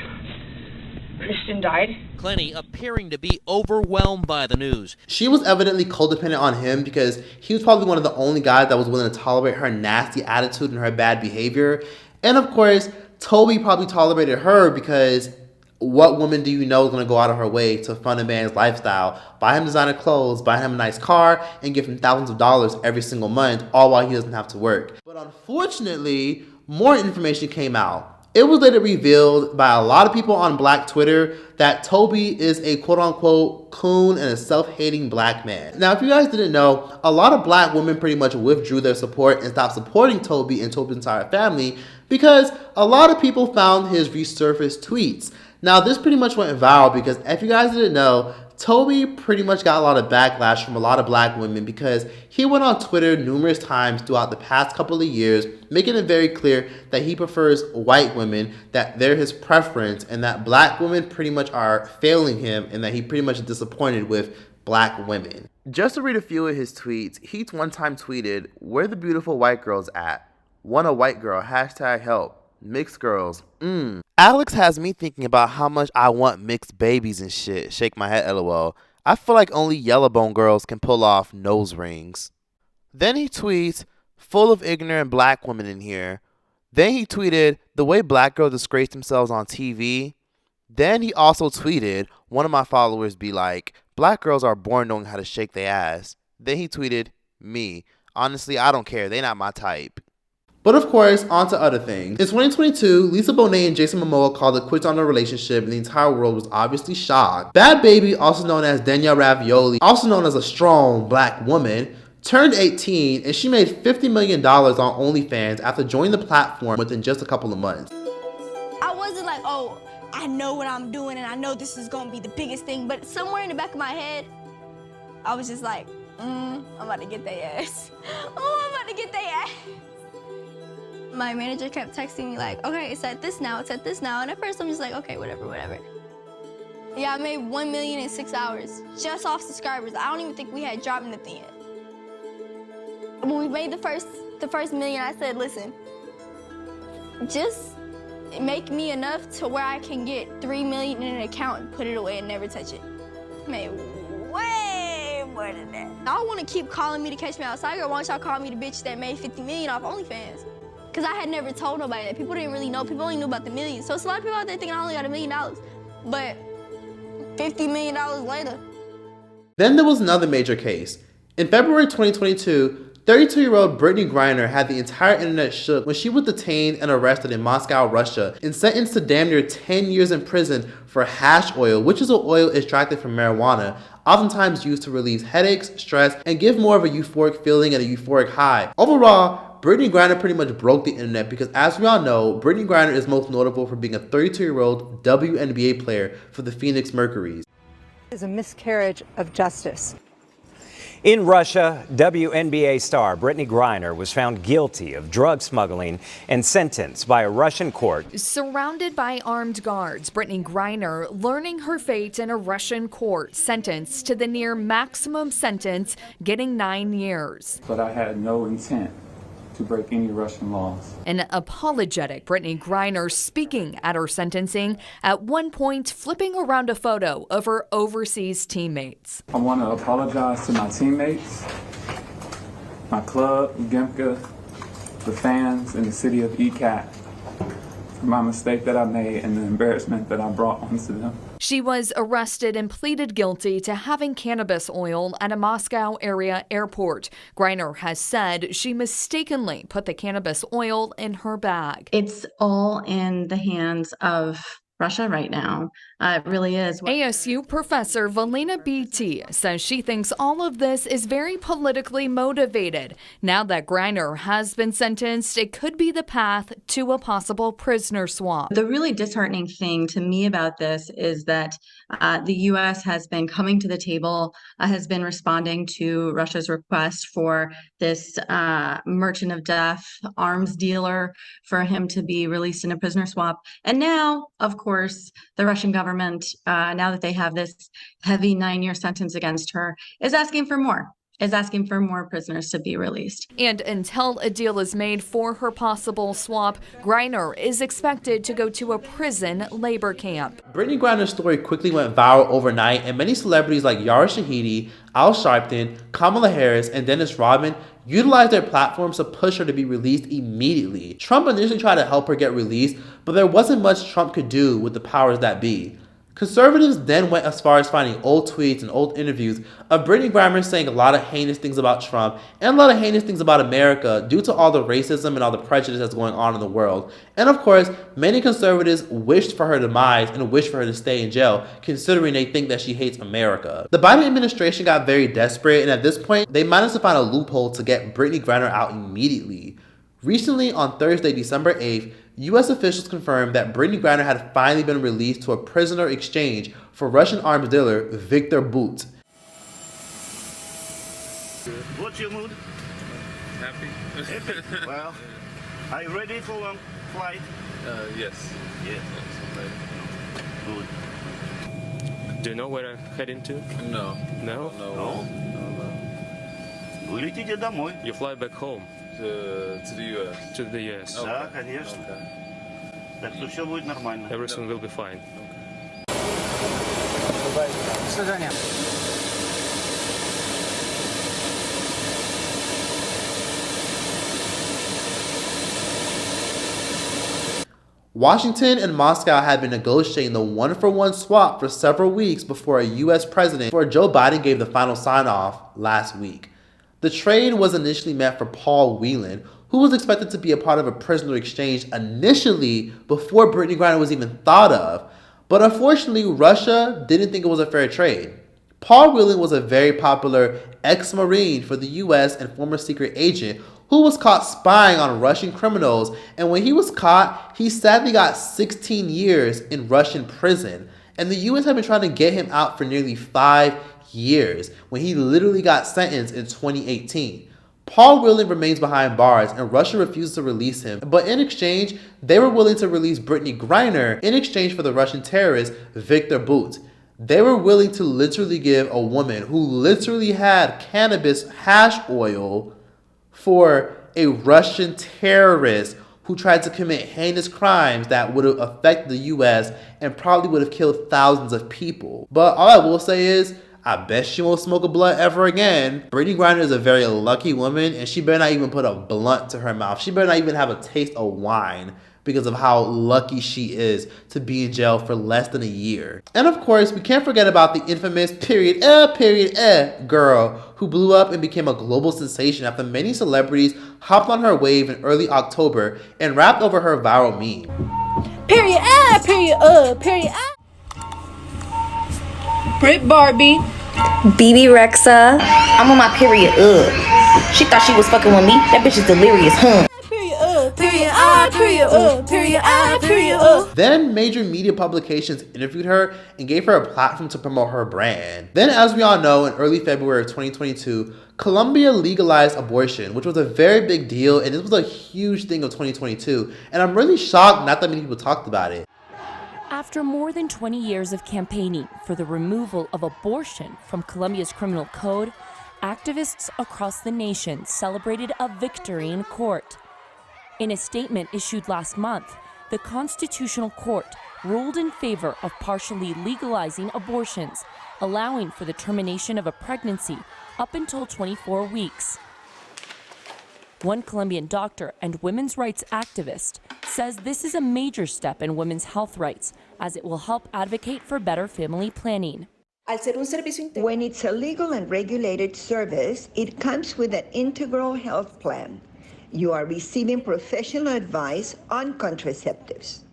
Chrisean died. Clenney appearing to be overwhelmed by the news. She was evidently codependent on him because he was probably one of the only guys that was willing to tolerate her nasty attitude and her bad behavior. And of course, Toby probably tolerated her because what woman do you know is going to go out of her way to fund a man's lifestyle, buy him designer clothes, buy him a nice car, and give him thousands of dollars every single month, all while he doesn't have to work? But unfortunately, more information came out. It was later revealed by a lot of people on Black Twitter that Toby is a quote-unquote coon and a self-hating black man. Now, if you guys didn't know, a lot of black women pretty much withdrew their support and stopped supporting Toby and Toby's entire family because a lot of people found his resurfaced tweets. Now, this pretty much went viral because if you guys didn't know, Toby pretty much got a lot of backlash from a lot of black women because he went on Twitter numerous times throughout the past couple of years, making it very clear that he prefers white women, that they're his preference, and that black women pretty much are failing him, and that he pretty much is disappointed with black women. Just to read a few of his tweets, he one time tweeted, "Where the beautiful white girls at? Want a white girl, #help. Mixed girls, Alex has me thinking about how much I want mixed babies and shit. Shake my head, lol. I feel like only yellowbone girls can pull off nose rings." Then he tweets, "Full of ignorant black women in here." Then he tweeted, "The way black girls disgrace themselves on TV." Then he also tweeted, "One of my followers be like, black girls are born knowing how to shake their ass." Then he tweeted, "Me. Honestly, I don't care. They not my type." But of course, on to other things. In 2022, Lisa Bonet and Jason Momoa called it quits on their relationship, and the entire world was obviously shocked. Bad Baby, also known as Danielle Ravioli, also known as a strong black woman, turned 18, and she made $50 million on OnlyFans after joining the platform within just a couple of months. I wasn't like, oh, I know what I'm doing, and I know this is gonna be the biggest thing, but somewhere in the back of my head, I was just like, I'm about to get their ass. Oh, I'm about to get their ass. My manager kept texting me like, okay, it's at this now, and at first I'm just like, okay, whatever. Yeah, I made 1 million in 6 hours, just off subscribers. I don't even think we had dropped nothing yet. When we made the first million, I said, listen, just make me enough to where I can get 3 million in an account and put it away and never touch it. I made way more than that. Y'all wanna keep calling me to catch me outside, or why don't y'all call me the bitch that made 50 million off OnlyFans? Because I had never told nobody that. People didn't really know. People only knew about the millions. So it's a lot of people out there thinking I only got $1 million. But $50 million later. Then there was another major case. In February 2022, 32-year-old Brittney Griner had the entire internet shook when she was detained and arrested in Moscow, Russia, and sentenced to damn near 10 years in prison for hash oil, which is an oil extracted from marijuana, oftentimes used to relieve headaches, stress, and give more of a euphoric feeling and a euphoric high. Overall, Brittney Griner pretty much broke the internet because, as we all know, Brittney Griner is most notable for being a 32-year-old WNBA player for the Phoenix Mercury. Is a miscarriage of justice. In Russia, WNBA star Brittney Griner was found guilty of drug smuggling and sentenced by a Russian court. Surrounded by armed guards, Brittney Griner learning her fate in a Russian court, sentenced to the near maximum sentence, getting 9 years. But I had no intent to break any Russian laws. An apologetic Brittney Griner speaking at her sentencing, at one point flipping around a photo of her overseas teammates. I want to apologize to my teammates, my club, Gimka, the fans, and the city of ECAT for my mistake that I made and the embarrassment that I brought onto them. She was arrested and pleaded guilty to having cannabis oil at a Moscow area airport. Griner has said she mistakenly put the cannabis oil in her bag. It's all in the hands of Russia right now. It really is. ASU professor Valina BT says she thinks all of this is very politically motivated. Now that Griner has been sentenced, it could be the path to a possible prisoner swap. The really disheartening thing to me about this is that the U.S. has been coming to the table, has been responding to Russia's request for this merchant of death, arms dealer, for him to be released in a prisoner swap. And now, of course, the Russian government, now that they have this heavy 9-year sentence against her, is asking for more. Is asking for more prisoners to be released. And until a deal is made for her possible swap, Griner is expected to go to a prison labor camp. Brittney Griner's story quickly went viral overnight, and many celebrities like Yara Shahidi, Al Sharpton, Kamala Harris, and Dennis Rodman utilized their platforms to push her to be released immediately. Trump initially tried to help her get released, but there wasn't much Trump could do with the powers that be. Conservatives then went as far as finding old tweets and old interviews of Brittney Griner saying a lot of heinous things about Trump and a lot of heinous things about America due to all the racism and all the prejudice that's going on in the world. And of course, many conservatives wished for her demise and wished for her to stay in jail, considering they think that she hates America. The Biden administration got very desperate, and at this point, they managed to find a loophole to get Brittney Griner out immediately. Recently, on Thursday, December 8th, U.S. officials confirmed that Brittney Griner had finally been released to a prisoner exchange for Russian arms dealer Viktor Bout. What's your mood? Happy. Happy? Well, are you ready for a flight? Yes. Yes. Good. Do you know where I'm heading to? No. No? No. Вы летите домой. You fly back home. To the U.S. To the U.S. Да, конечно. Так что все будет нормально. Everything will be fine. До свидания. Washington and Moscow had been negotiating the one-for-one swap for several weeks before a U.S. president, before Joe Biden gave the final sign-off last week. The trade was initially meant for Paul Whelan, who was expected to be a part of a prisoner exchange initially before Brittney Griner was even thought of. But unfortunately, Russia didn't think it was a fair trade. Paul Whelan was a very popular ex-Marine for the U.S. and former secret agent who was caught spying on Russian criminals, and when he was caught, he sadly got 16 years in Russian prison. And the U.S. had been trying to get him out for nearly 5 years, when he literally got sentenced in 2018. Paul Whelan remains behind bars, and Russia refuses to release him. But in exchange, they were willing to release Brittney Griner in exchange for the Russian terrorist Viktor Bout. They were willing to literally give a woman who literally had cannabis hash oil for a Russian terrorist who tried to commit heinous crimes that would have affected the U.S. and probably would have killed thousands of people. But all I will say is, I bet she won't smoke a blunt ever again. Brittney Griner is a very lucky woman, and she better not even put a blunt to her mouth. She better not even have a taste of wine because of how lucky she is to be in jail for less than a year. And of course, we can't forget about the infamous girl who blew up and became a global sensation after many celebrities hopped on her wave in early October and rapped over her viral meme. Brit Barbie. BB Rexa. I'm on my period. She thought she was fucking with me. That bitch is delirious, huh? Period. Then major media publications interviewed her and gave her a platform to promote her brand. Then, as we all know, in early February of 2022, Colombia legalized abortion, which was a very big deal, and this was a huge thing of 2022. And I'm really shocked not that many people talked about it. After more than 20 years of campaigning for the removal of abortion from Colombia's criminal code, activists across the nation celebrated a victory in court. In a statement issued last month, the Constitutional Court ruled in favor of partially legalizing abortions, allowing for the termination of a pregnancy up until 24 weeks. One Colombian doctor and women's rights activist says this is a major step in women's health rights, as it will help advocate for better family planning. When it's a legal and regulated service, it comes with an integral health plan. You are receiving professional advice on contraceptives.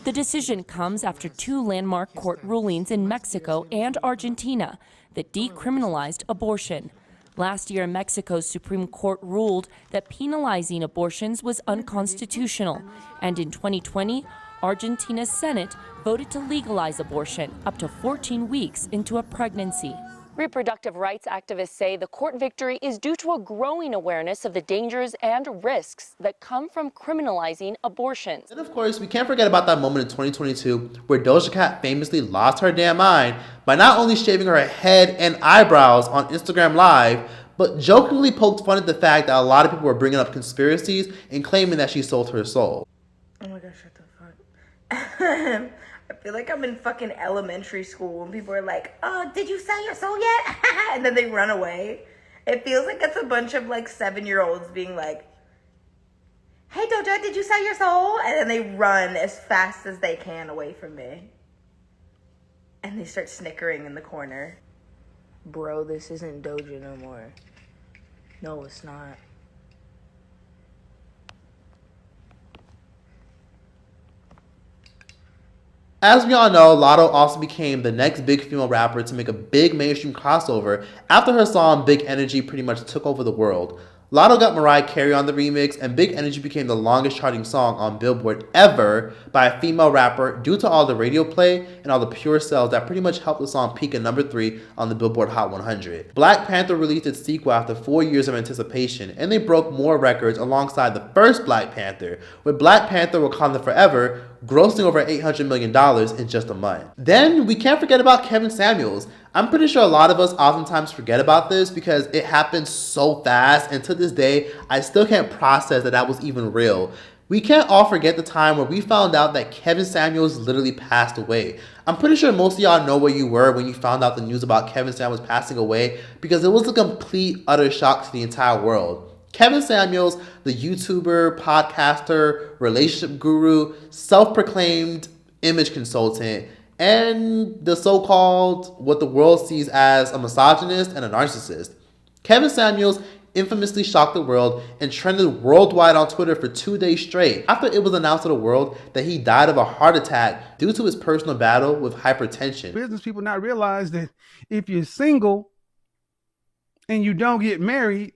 The decision comes after two landmark court rulings in Mexico and Argentina that decriminalized abortion. Last year, Mexico's Supreme Court ruled that penalizing abortions was unconstitutional, and in 2020, Argentina's Senate voted to legalize abortion up to 14 weeks into a pregnancy. Reproductive rights activists say the court victory is due to a growing awareness of the dangers and risks that come from criminalizing abortions. And of course, we can't forget about that moment in 2022 where Doja Cat famously lost her damn mind by not only shaving her head and eyebrows on Instagram Live, but jokingly poked fun at the fact that a lot of people were bringing up conspiracies and claiming that she sold her soul. Oh my gosh, shut the fuck. I feel like I'm in fucking elementary school and people are like, oh, did you sell your soul yet? And then they run away. It feels like it's a bunch of like 7-year-olds being like, hey Doja, did you sell your soul? And then they run as fast as they can away from me. And they start snickering in the corner. Bro, this isn't Doja no more. No, it's not. As we all know, Latto also became the next big female rapper to make a big mainstream crossover after her song Big Energy pretty much took over the world. Latto got Mariah Carey on the remix, and Big Energy became the longest charting song on Billboard ever by a female rapper due to all the radio play and all the pure sales that pretty much helped the song peak at number 3 on the Billboard Hot 100. Black Panther released its sequel after 4 years of anticipation, and they broke more records alongside the first Black Panther, with Black Panther Wakanda Forever grossing over $800 million in just a month. Then we can't forget about Kevin Samuels. I'm pretty sure a lot of us oftentimes forget about this because it happened so fast, and to this day, I still can't process that that was even real. We can't all forget the time where we found out that Kevin Samuels literally passed away. I'm pretty sure most of y'all know where you were when you found out the news about Kevin Samuels passing away because it was a complete, utter shock to the entire world. Kevin Samuels, the YouTuber, podcaster, relationship guru, self-proclaimed image consultant, and the so-called, what the world sees as a misogynist and a narcissist. Kevin Samuels infamously shocked the world and trended worldwide on Twitter for 2 days straight after it was announced to the world that he died of a heart attack due to his personal battle with hypertension. Business people not realize that if you're single and you don't get married,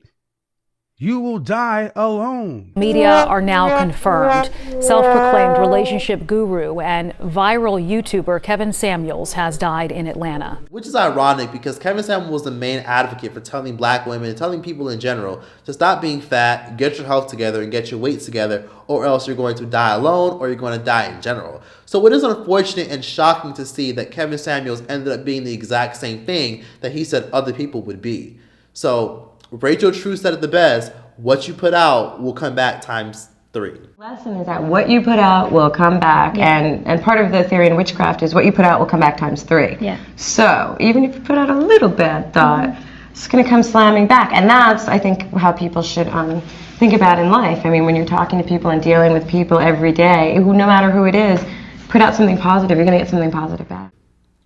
you will die alone. Media are now confirmed. Self-proclaimed relationship guru and viral YouTuber Kevin Samuels has died in Atlanta. Which is ironic because Kevin Samuels was the main advocate for telling black women and telling people in general to stop being fat, get your health together, and get your weight together, or else you're going to die alone or you're going to die in general. So it is unfortunate and shocking to see that Kevin Samuels ended up being the exact same thing that he said other people would be. So Rachel True said it the best, what you put out will come back times 3. Lesson is that what you put out will come back, and part of the theory in witchcraft is what you put out will come back times 3. Yeah. So even if you put out a little bad thought, it's going to come slamming back, and that's, I think, how people should think about in life. I mean, when you're talking to people and dealing with people every day, no matter who it is, put out something positive, you're going to get something positive back.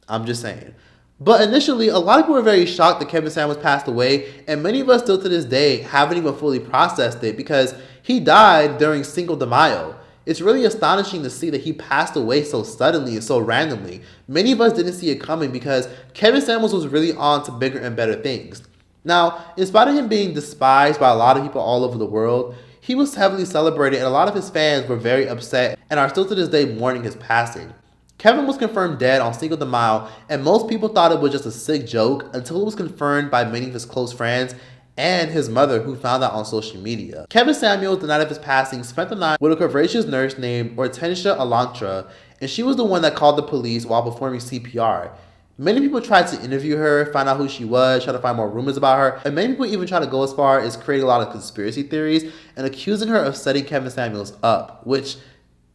I'm just saying. But initially, a lot of people were very shocked that Kevin Samuels passed away, and many of us still to this day haven't even fully processed it because he died during Cinco de Mayo. It's really astonishing to see that he passed away so suddenly and so randomly. Many of us didn't see it coming because Kevin Samuels was really on to bigger and better things. Now, in spite of him being despised by a lot of people all over the world, he was heavily celebrated and a lot of his fans were very upset and are still to this day mourning his passing. Kevin was confirmed dead on Cinco de Mayo, and most people thought it was just a sick joke until it was confirmed by many of his close friends and his mother, who found out on social media. Kevin Samuels, the night of his passing, spent the night with a curvaceous nurse named Hortensia Alantra, and she was the one that called the police while performing CPR. Many people tried to interview her, find out who she was, try to find more rumors about her, and many people even try to go as far as creating a lot of conspiracy theories and accusing her of setting Kevin Samuels up, which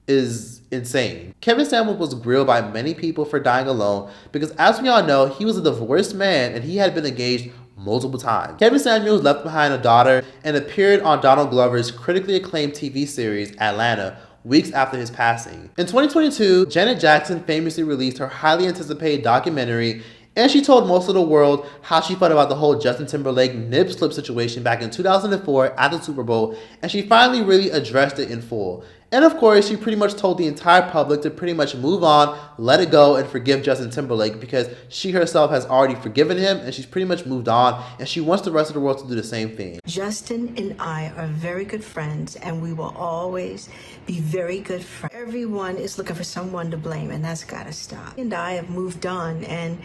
is insane. Kevin Samuels was grilled by many people for dying alone because, as we all know, he was a divorced man and he had been engaged multiple times. Kevin Samuels left behind a daughter and appeared on Donald Glover's critically acclaimed TV series Atlanta weeks after his passing. In 2022, Janet Jackson famously released her highly anticipated documentary, and she told most of the world how she felt about the whole Justin Timberlake nip slip situation back in 2004 at the Super Bowl, and she finally really addressed it in full. And of course, she pretty much told the entire public to pretty much move on, let it go, and forgive Justin Timberlake because she herself has already forgiven him and she's pretty much moved on, and she wants the rest of the world to do the same thing. Justin and I are very good friends, and we will always be very good friends. Everyone is looking for someone to blame, and that's gotta stop. And I have moved on, and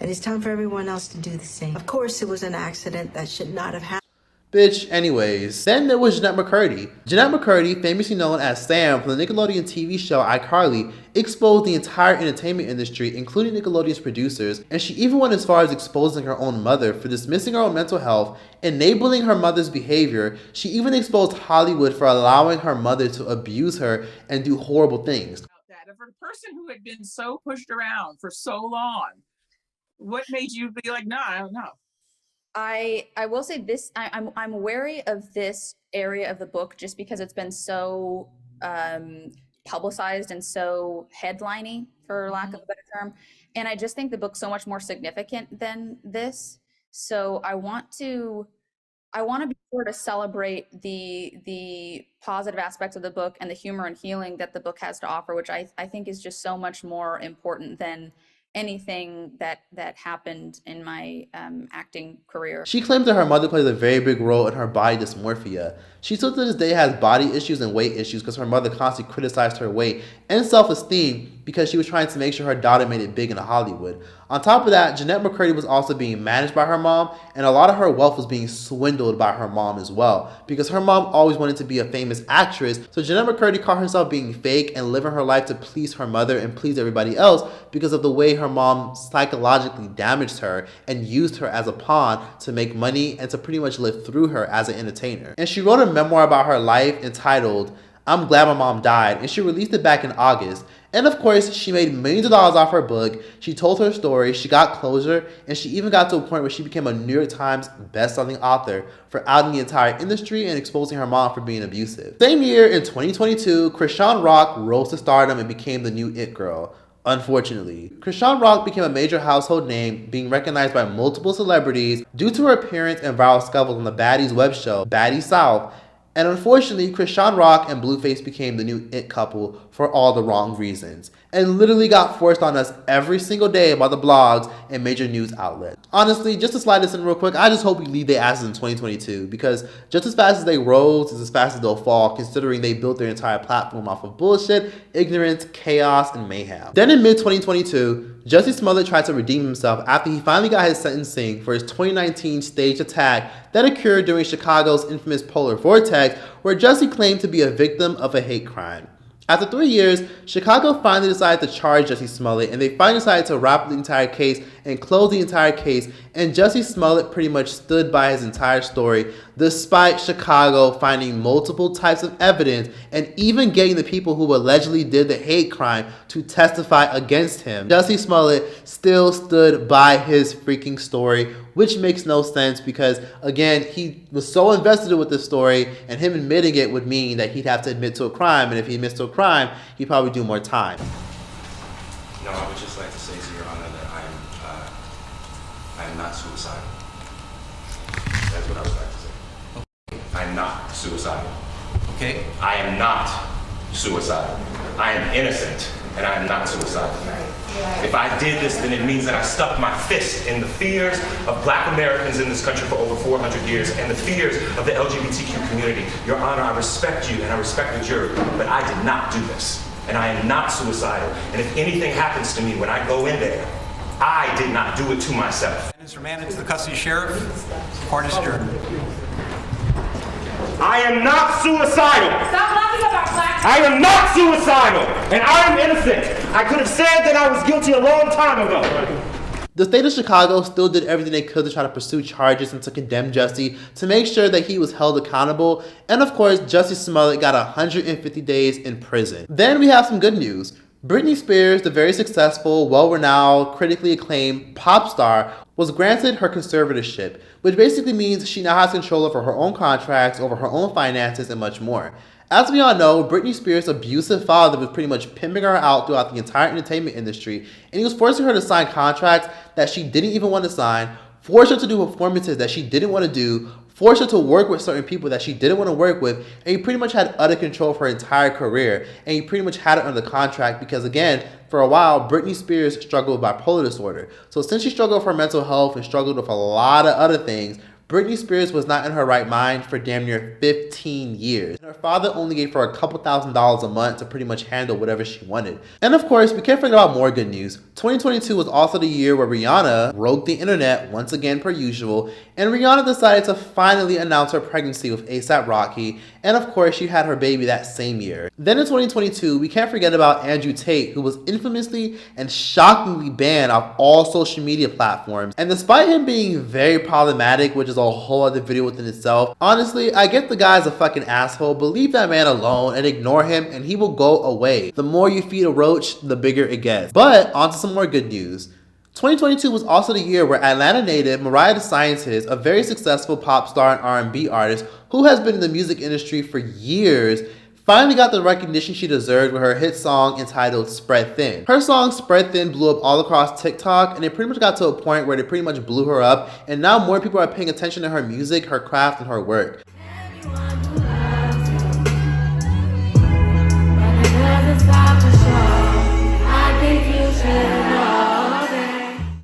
it's time for everyone else to do the same. Of course, it was an accident that should not have happened. Bitch, anyways. Then there was Jennette McCurdy. Jennette McCurdy, famously known as Sam from the Nickelodeon TV show iCarly, exposed the entire entertainment industry, including Nickelodeon's producers, and she even went as far as exposing her own mother for dismissing her own mental health, enabling her mother's behavior. She even exposed Hollywood for allowing her mother to abuse her and do horrible things. For a person who had been so pushed around for so long, what made you be like, no, I don't know? I will say this, I'm wary of this area of the book just because it's been so publicized and so headliney, for lack of a better term. And I just think the book's so much more significant than this. So I want to be sure to celebrate the positive aspects of the book and the humor and healing that the book has to offer, which I think is just so much more important than anything that happened in my acting career. She claims that her mother plays a very big role in her body dysmorphia. She still to this day has body issues and weight issues because her mother constantly criticized her weight and self-esteem because she was trying to make sure her daughter made it big in Hollywood. On top of that, Jennette McCurdy was also being managed by her mom, and a lot of her wealth was being swindled by her mom as well because her mom always wanted to be a famous actress. So Jennette McCurdy caught herself being fake and living her life to please her mother and please everybody else because of the way her mom psychologically damaged her and used her as a pawn to make money and to pretty much live through her as an entertainer. And she wrote a memoir about her life entitled I'm Glad My Mom Died, and she released it back in August. And of course, she made millions of dollars off her book. She told her story, she got closure, and she even got to a point where she became a New York Times best-selling author for outing the entire industry and exposing her mom for being abusive. Same year, in 2022, Chrisean Rock rose to stardom and became the new it girl. Unfortunately, Chrisean Rock became a major household name, being recognized by multiple celebrities due to her appearance in viral scuffles on the Baddies web show, Baddies South. And unfortunately, Chrisean Rock and Blueface became the new it couple for all the wrong reasons, and literally got forced on us every single day by the blogs and major news outlets. Honestly, just to slide this in real quick, I just hope we leave their asses in 2022, because just as fast as they rose is as fast as they'll fall, considering they built their entire platform off of bullshit, ignorance, chaos, and mayhem. Then in mid-2022, Jussie Smollett tried to redeem himself after he finally got his sentencing for his 2019 staged attack that occurred during Chicago's infamous Polar Vortex, where Jussie claimed to be a victim of a hate crime. After 3 years, Chicago finally decided to charge Jussie Smollett, and they finally decided to wrap the entire case and close the entire case, and Jussie Smollett pretty much stood by his entire story, despite Chicago finding multiple types of evidence and even getting the people who allegedly did the hate crime to testify against him. Jussie Smollett still stood by his freaking story, which makes no sense because, again, he was so invested with this story, and him admitting it would mean that he'd have to admit to a crime, and if he admits to a crime, he'd probably do more time. No, I would just like to say to Your Honor that I am not suicidal. That's what I would like to say. I'm not suicidal. Okay? I am not suicidal. I am innocent. and I am not suicidal. If I did this, then it means that I stuck my fist in the fears of Black Americans in this country for over 400 years and the fears of the LGBTQ community. Your Honor, I respect you and I respect the jury, but I did not do this. And I am not suicidal. And if anything happens to me when I go in there, I did not do it to myself. And is remanded to the custody sheriff. Court is adjourned. I am not suicidal. Stop laughing about Black. I am not suicidal, and I am innocent. I could have said that I was guilty a long time ago. The state of Chicago still did everything they could to try to pursue charges and to condemn Jussie to make sure that he was held accountable. And of course, Jussie Smollett got 150 days in prison. Then we have some good news. Britney Spears, the very successful, well-renowned, critically acclaimed pop star, was granted her conservatorship, which basically means she now has control over her own contracts, over her own finances, and much more. As we all know, Britney Spears' abusive father was pretty much pimping her out throughout the entire entertainment industry, and he was forcing her to sign contracts that she didn't even want to sign, forced her to do performances that she didn't want to do, forced her to work with certain people that she didn't want to work with, and he pretty much had utter control of her entire career, and he pretty much had it under contract because, again, for a while, Britney Spears struggled with bipolar disorder. So since she struggled with her mental health and struggled with a lot of other things, Britney Spears was not in her right mind for damn near 15 years. And her father only gave her a couple $1,000s a month to pretty much handle whatever she wanted. And of course, we can't forget about more good news. 2022 was also the year where Rihanna broke the internet once again per usual, and Rihanna decided to finally announce her pregnancy with A$AP Rocky, and of course she had her baby that same year. Then in 2022, we can't forget about Andrew Tate, who was infamously and shockingly banned off all social media platforms. And despite him being very problematic, which is a whole other video within itself, honestly, I get the guy's a fucking asshole, but leave that man alone and ignore him and he will go away. The more you feed a roach, the bigger it gets. But onto some more good news. 2022 was also the year where Atlanta native Mariah the Scientist, a very successful pop star and R&B artist who has been in the music industry for years, finally got the recognition she deserved with her hit song entitled Spread Thin. Her song Spread Thin blew up all across TikTok, and it pretty much got to a point where they pretty much blew her up, and now more people are paying attention to her music, her craft, and her work.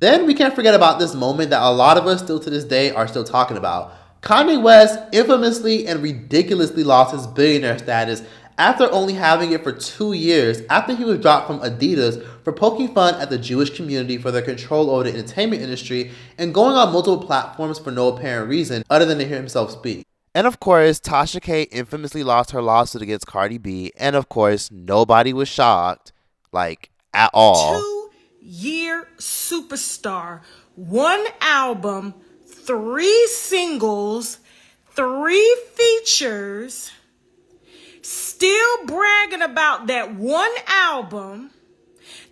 Then we can't forget about this moment that a lot of us still to this day are still talking about. Kanye West infamously and ridiculously lost his billionaire status after only having it for 2 years after he was dropped from Adidas for poking fun at the Jewish community for their control over the entertainment industry and going on multiple platforms for no apparent reason other than to hear himself speak. And of course, Tasha K infamously lost her lawsuit against Cardi B, and of course, nobody was shocked, like, at all. 2-year superstar, 1 album, 3 singles, 3 features, still bragging about that 1 album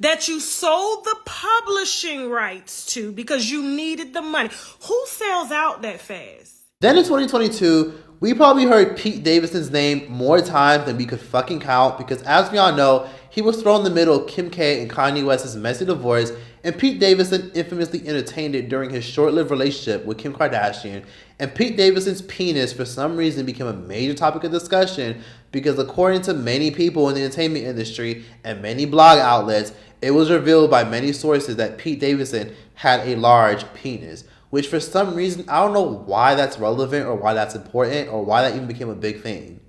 that you sold the publishing rights to because you needed the money. Who sells out that fast? Then in 2022, we probably heard Pete Davidson's name more times than we could fucking count because, as we all know, he was thrown in the middle of Kim K and Kanye West's messy divorce, and Pete Davidson infamously entertained it during his short-lived relationship with Kim Kardashian. And Pete Davidson's penis, for some reason, became a major topic of discussion because, according to many people in the entertainment industry and many blog outlets, it was revealed by many sources that Pete Davidson had a large penis. Which for some reason, I don't know why that's relevant or why that's important or why that even became a big thing.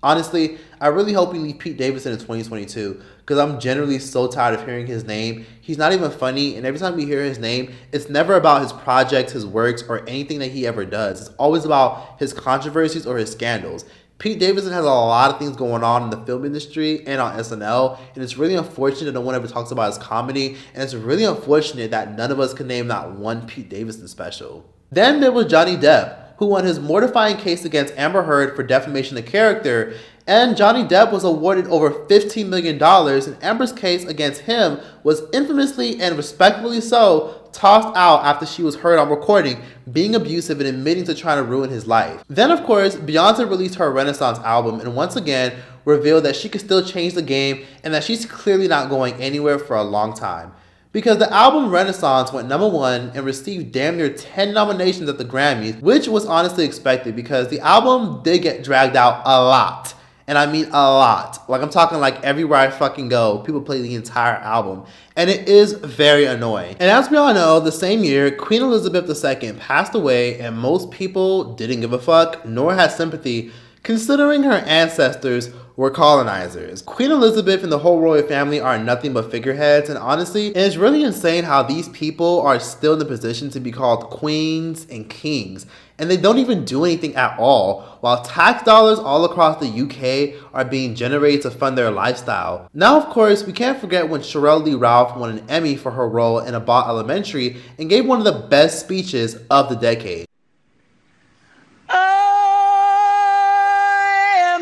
Honestly, I really hope we leave Pete Davidson in 2022 because I'm generally so tired of hearing his name. He's not even funny, and every time we hear his name, it's never about his projects, his works, or anything that he ever does. It's always about his controversies or his scandals. Pete Davidson has a lot of things going on in the film industry and on SNL, and it's really unfortunate that no one ever talks about his comedy, and it's really unfortunate that none of us can name not one Pete Davidson special. Then there was Johnny Depp, who won his mortifying case against Amber Heard for defamation of character, and Johnny Depp was awarded over $15 million, and Amber's case against him was infamously and respectfully so tossed out after she was heard on recording being abusive and admitting to trying to ruin his life. Then of course, Beyonce released her Renaissance album and once again revealed that she could still change the game and that she's clearly not going anywhere for a long time. Because the album Renaissance went #1 and received damn near 10 nominations at the Grammys, which was honestly expected because the album did get dragged out a lot. And I mean a lot. Like, I'm talking like everywhere I fucking go, people play the entire album. And it is very annoying. And as we all know, the same year, Queen Elizabeth II passed away, and most people didn't give a fuck, nor had sympathy, considering her ancestors were colonizers. Queen Elizabeth and the whole royal family are nothing but figureheads, and honestly, it is really insane how these people are still in the position to be called queens and kings, and they don't even do anything at all, while tax dollars all across the UK are being generated to fund their lifestyle. Now, of course, we can't forget when Sheryl Lee Ralph won an Emmy for her role in Abbott Elementary and gave one of the best speeches of the decade.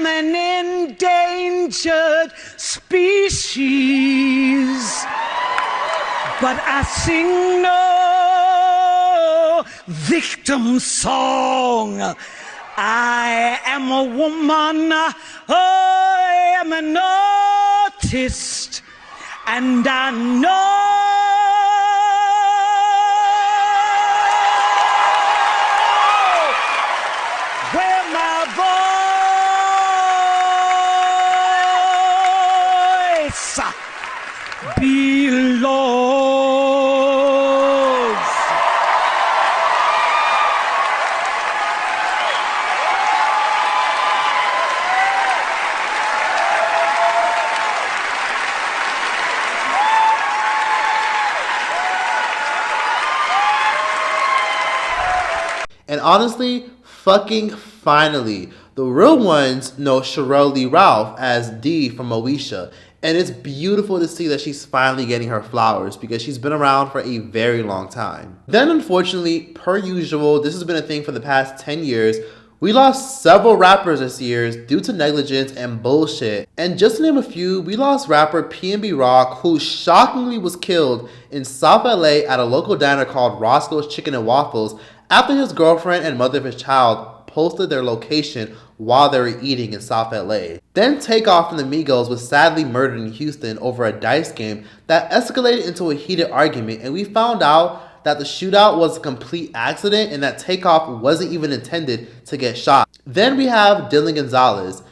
An endangered species, but I sing no victim song. I am a woman, I am an artist, and I know where my voice belongs. And honestly, fucking finally, the real ones know Sheryl Lee Ralph as Dee from Moesha. And it's beautiful to see that she's finally getting her flowers because she's been around for a very long time. Then unfortunately, per usual, this has been a thing for the past 10 years. We lost several rappers this year due to negligence and bullshit. And just to name a few, we lost rapper PNB Rock, who shockingly was killed in South LA at a local diner called Roscoe's Chicken and Waffles after his girlfriend and mother of his child posted their location while they were eating in South LA. Then Takeoff from the Migos was sadly murdered in Houston over a dice game that escalated into a heated argument, and we found out that the shootout was a complete accident and that Takeoff wasn't even intended to get shot. Then we have Dylan Gonzalez.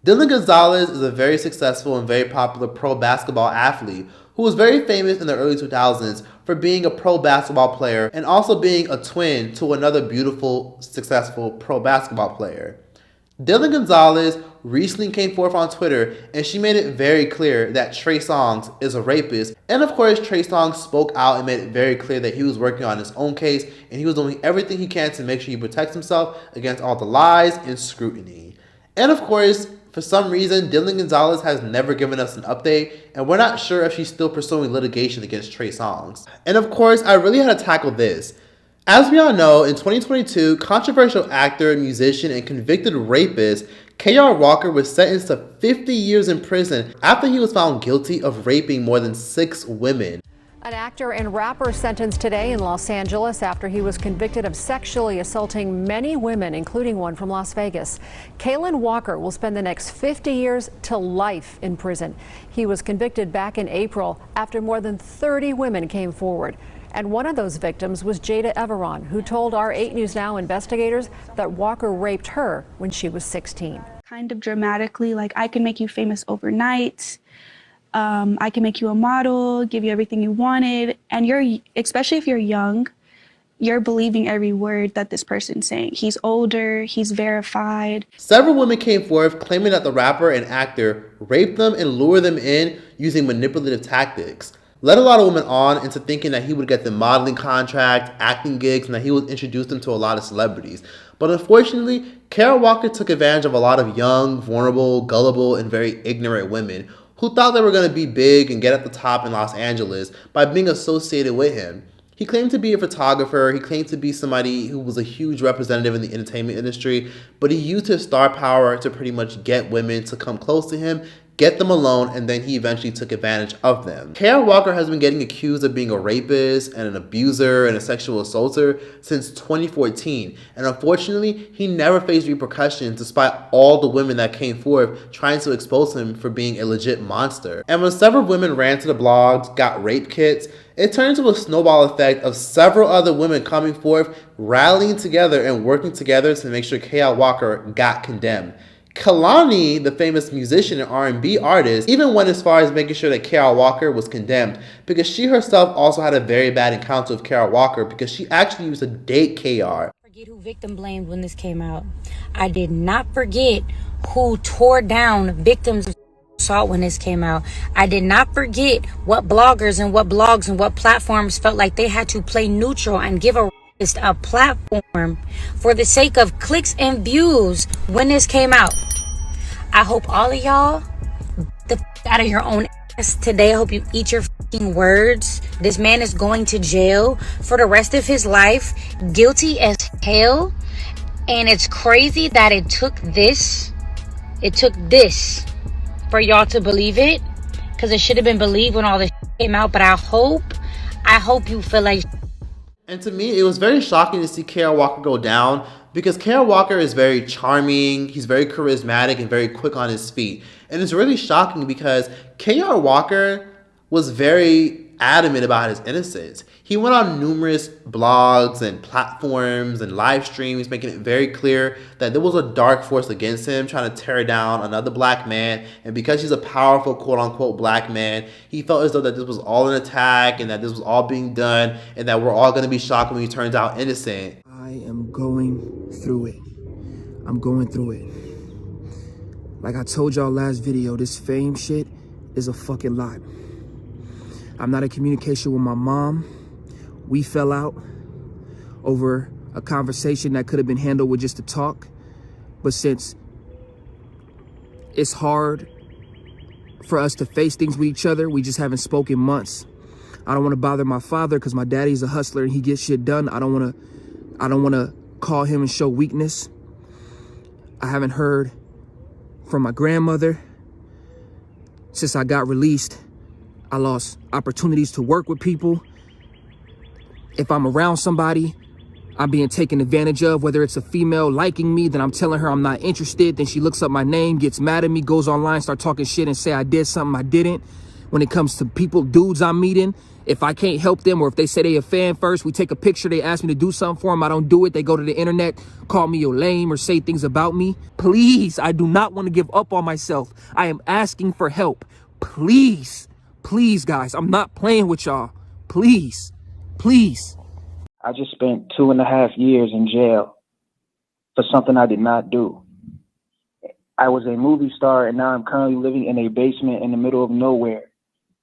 Dylan Gonzalez is a very successful and very popular pro basketball athlete who was very famous in the early 2000s for being a pro basketball player and also being a twin to another beautiful, successful pro basketball player. Dylan Gonzalez recently came forth on Twitter and she made it very clear that Trey Songz is a rapist. And of course, Trey Songz spoke out and made it very clear that he was working on his own case and he was doing everything he can to make sure he protects himself against all the lies and scrutiny. And of course, for some reason, Dylan Gonzalez has never given us an update, and we're not sure if she's still pursuing litigation against Trey Songz. And of course, I really had to tackle this. As we all know, in 2022, controversial actor, musician, and convicted rapist K.R. Walker was sentenced to 50 years in prison after he was found guilty of raping more than 6 women. An actor and rapper sentenced today in Los Angeles after he was convicted of sexually assaulting many women, including one from Las Vegas. Kaylan Walker will spend the next 50 years to life in prison. He was convicted back in April after more than 30 women came forward. And one of those victims was Jada Everon, who told our 8 News Now investigators that Walker raped her when she was 16. Kind of dramatically, like, I can make you famous overnight. I can make you a model, give you everything you wanted. And especially if you're young, you're believing every word that this person's saying. He's older, he's verified. Several women came forth claiming that the rapper and actor raped them and lured them in using manipulative tactics. Led a lot of women on into thinking that he would get them modeling contracts, acting gigs, and that he would introduce them to a lot of celebrities. But unfortunately, K.R. Walker took advantage of a lot of young, vulnerable, gullible, and very ignorant women who thought they were going to be big and get at the top in Los Angeles by being associated with him. He claimed to be a photographer, he claimed to be somebody who was a huge representative in the entertainment industry, but he used his star power to pretty much get women to come close to him, get them alone, and then he eventually took advantage of them. K.R. Walker has been getting accused of being a rapist and an abuser and a sexual assaulter since 2014, and unfortunately, he never faced repercussions despite all the women that came forth trying to expose him for being a legit monster. And when several women ran to the blogs, got rape kits, it turned into a snowball effect of several other women coming forth, rallying together and working together to make sure K.R. Walker got condemned. Kehlani, the famous musician and R&B artist, even went as far as making sure that K.R. Walker was condemned because she herself also had a very bad encounter with K.R. Walker because she actually used to date K.R. Forget who victim blamed when this came out. I did not forget who tore down victims of assault when this came out. I did not forget what bloggers and what blogs and what platforms felt like they had to play neutral and give a platform for the sake of clicks and views when this came out. I hope all of y'all out of your own ass today. I hope you eat your fucking words. This man is going to jail for the rest of his life, guilty as hell. And it's crazy that it took this for y'all to believe it, because it should have been believed when all this came out. But I hope you feel like. And to me, it was very shocking to see K.R. Walker go down because K.R. Walker is very charming, he's very charismatic and very quick on his feet. And it's really shocking because K.R. Walker was very adamant about his innocence. He went on numerous blogs and platforms and live streams making it very clear that there was a dark force against him trying to tear down another black man. And because he's a powerful quote-unquote black man, he felt as though that this was all an attack and that this was all being done and that we're all going to be shocked when he turns out innocent. I am going through it. I'm going through it. Like I told y'all last video, this fame shit is a fucking lot. I'm not in communication with my mom. We fell out over a conversation that could have been handled with just a talk. But since it's hard for us to face things with each other, we just haven't spoken months. I don't want to bother my father because my daddy's a hustler and he gets shit done. I don't want to call him and show weakness. I haven't heard from my grandmother since I got released. I lost opportunities to work with people. If I'm around somebody, I'm being taken advantage of, whether it's a female liking me, then I'm telling her I'm not interested. Then she looks up my name, gets mad at me, goes online, start talking shit and say I did something I didn't. When it comes to people, dudes I'm meeting, if I can't help them or if they say they a fan first, we take a picture, they ask me to do something for them, I don't do it. They go to the internet, call me a lame or say things about me. Please, I do not want to give up on myself. I am asking for help. Please. Please, guys, I'm not playing with y'all. Please, please. I just spent 2.5 years in jail for something I did not do. I was a movie star, and now I'm currently living in a basement in the middle of nowhere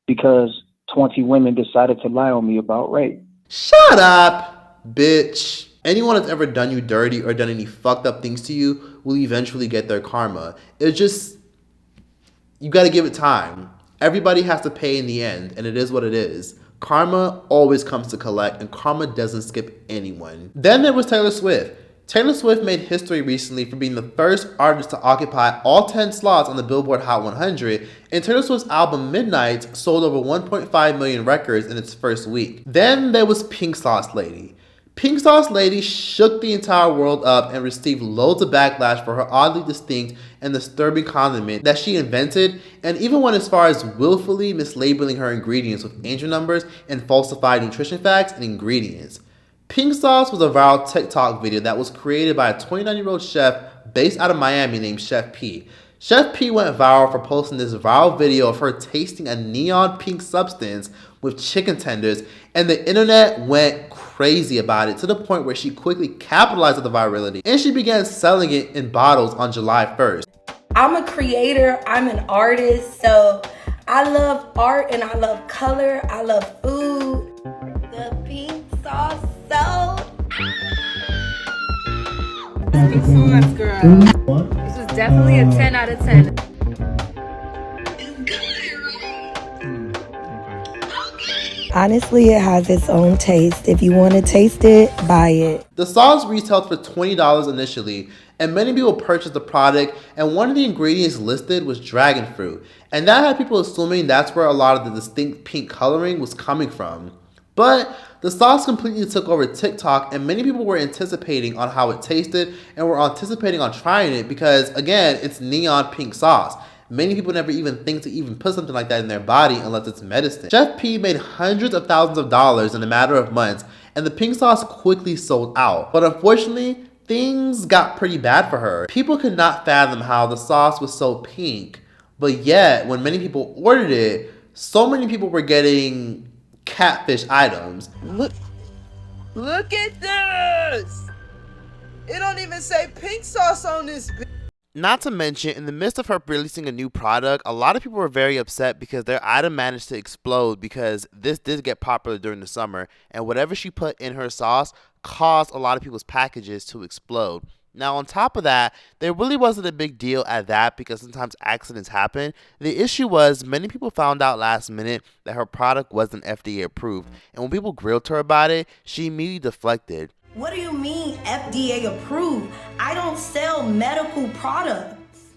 because 20 women decided to lie on me about rape. Shut up, bitch. Anyone that's ever done you dirty or done any fucked up things to you will eventually get their karma. It's just, you gotta give it time. Everybody has to pay in the end, and it is what it is. Karma always comes to collect, and karma doesn't skip anyone. Then there was Taylor Swift. Taylor Swift made history recently for being the first artist to occupy all 10 slots on the Billboard Hot 100, and Taylor Swift's album Midnight sold over 1.5 million records in its first week. Then there was Pink Sauce Lady. Pink Sauce Lady shook the entire world up and received loads of backlash for her oddly distinct and disturbing condiment that she invented, and even went as far as willfully mislabeling her ingredients with angel numbers and falsified nutrition facts and ingredients. Pink Sauce was a viral TikTok video that was created by a 29-year-old chef based out of Miami named Chef P. Chef P went viral for posting this viral video of her tasting a neon pink substance with chicken tenders, and the internet went crazy about it to the point where she quickly capitalized on the virality and she began selling it in bottles on July 1st. I'm a creator, I'm an artist, so I love art and I love color, I love food. The pink sauce sold. Thank you so much, girl. This is definitely a 10 out of 10. Honestly, it has its own taste. If you want to taste it, buy it. The sauce retailed for $20 initially, and many people purchased the product, and one of the ingredients listed was dragon fruit, and that had people assuming that's where a lot of the distinct pink coloring was coming from. But the sauce completely took over TikTok, and many people were anticipating on how it tasted and were anticipating on trying it because, again, it's neon pink sauce. Many people never even think to even put something like that in their body unless it's medicine. Chef P made hundreds of thousands of dollars in a matter of months, and the pink sauce quickly sold out. But unfortunately, things got pretty bad for her. People could not fathom how the sauce was so pink, but yet when many people ordered it, so many people were getting catfish items. Look at this! It don't even say pink sauce on this bitch. Not to mention, in the midst of her releasing a new product, a lot of people were very upset because their item managed to explode because this did get popular during the summer, and whatever she put in her sauce caused a lot of people's packages to explode. Now, on top of that, there really wasn't a big deal at that because sometimes accidents happen. The issue was many people found out last minute that her product wasn't FDA approved, and when people grilled her about it, she immediately deflected. What do you mean FDA approved? I don't sell medical products.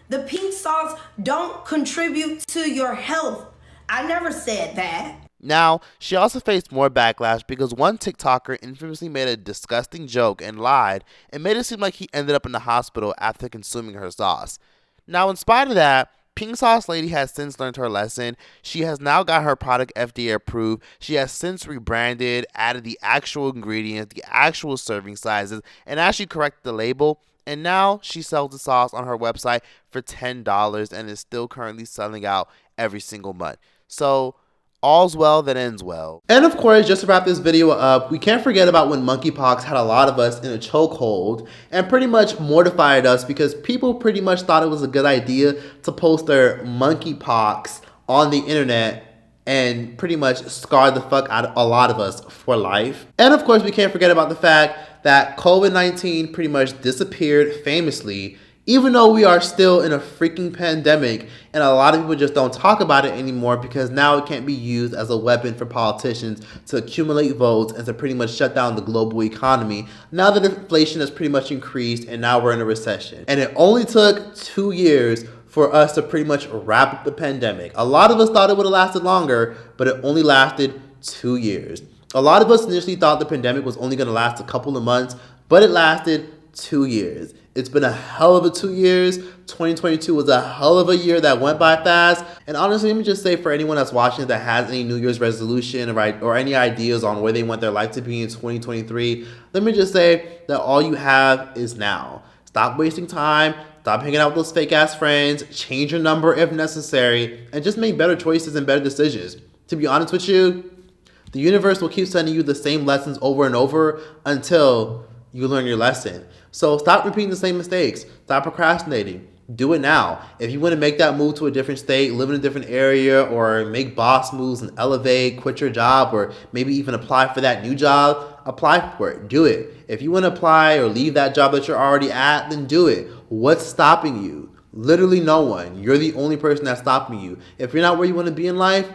The pink sauce don't contribute to your health. I never said that. Now, she also faced more backlash because one TikToker infamously made a disgusting joke and lied and made it seem like he ended up in the hospital after consuming her sauce. Now, in spite of that, Pink Sauce Lady has since learned her lesson. She has now got her product FDA approved. She has since rebranded, added the actual ingredients, the actual serving sizes, and actually corrected the label. And now she sells the sauce on her website for $10 and is still currently selling out every single month. So, all's well that ends well. And of course, just to wrap this video up, we can't forget about when monkeypox had a lot of us in a chokehold and pretty much mortified us because people pretty much thought it was a good idea to post their monkeypox on the internet and pretty much scar the fuck out of a lot of us for life. And of course, we can't forget about the fact that COVID-19 pretty much disappeared famously, even though we are still in a freaking pandemic, and a lot of people just don't talk about it anymore because now it can't be used as a weapon for politicians to accumulate votes and to pretty much shut down the global economy now that inflation has pretty much increased and now we're in a recession. And it only took 2 years for us to pretty much wrap up the pandemic. A lot of us thought it would have lasted longer, but it only lasted 2 years. A lot of us initially thought the pandemic was only going to last a couple of months, but it lasted 2 years. It's been a hell of a 2 years. 2022 was a hell of a year that went by fast. And honestly, let me just say for anyone that's watching that has any New Year's resolution or any ideas on where they want their life to be in 2023, let me just say that all you have is now. Stop wasting time. Stop hanging out with those fake ass friends. Change your number if necessary. And just make better choices and better decisions. To be honest with you, the universe will keep sending you the same lessons over and over until you learn your lesson. So stop repeating the same mistakes. Stop procrastinating. Do it now. If you want to make that move to a different state, live in a different area, or make boss moves and elevate, quit your job, or maybe even apply for that new job, apply for it. Do it. If you want to apply or leave that job that you're already at, then do it. What's stopping you? Literally no one. You're the only person that's stopping you. If you're not where you want to be in life,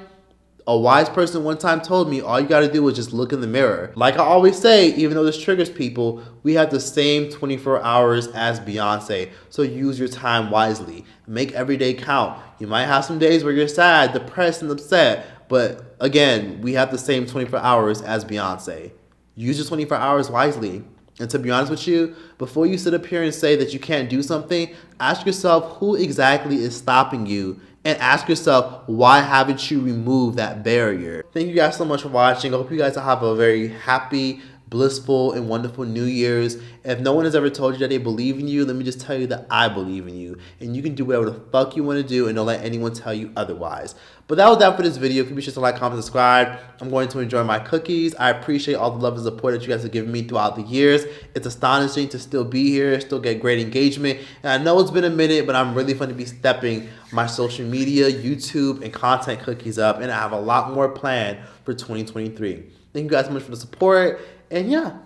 a wise person one time told me all you got to do is just look in the mirror. Like I always say, even though this triggers people, we have the same 24 hours as Beyonce. So use your time wisely. Make every day count. You might have some days where you're sad, depressed, and upset. But again, we have the same 24 hours as Beyonce. Use your 24 hours wisely. And to be honest with you, before you sit up here and say that you can't do something, ask yourself who exactly is stopping you. And ask yourself, why haven't you removed that barrier? Thank you guys so much for watching. I hope you guys have a very happy, blissful, and wonderful New Year's. If no one has ever told you that they believe in you, let me just tell you that I believe in you. And you can do whatever the fuck you want to do and don't let anyone tell you otherwise. But that was that for this video. Be sure to like, comment, subscribe. I'm going to enjoy my cookies. I appreciate all the love and support that you guys have given me throughout the years. It's astonishing to still be here, still get great engagement. And I know it's been a minute, but I'm really fun to be stepping my social media, YouTube, and content cookies up. And I have a lot more planned for 2023. Thank you guys so much for the support. And yeah,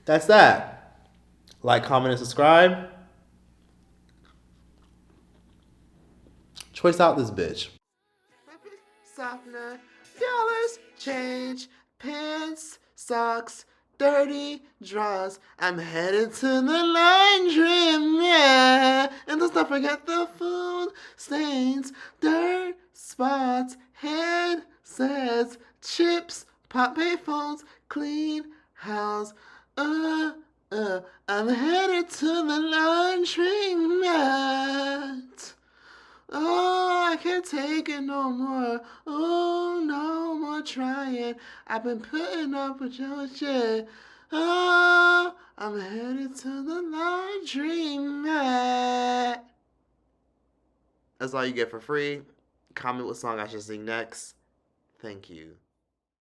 that's that. Like, comment, and subscribe. Choice out this bitch. Softener, dollars, change, pants, socks, dirty drawers. I'm headed to the laundry, yeah. And let's not forget the food stains, dirt, spots, headsets, chips, pop payphones, clean house. I'm headed to the laundry mat. Oh, I can't take it no more. Oh, no more trying. I've been putting up with your shit. Oh, I'm headed to the laundromat. That's all you get for free. Comment what song I should sing next. Thank you.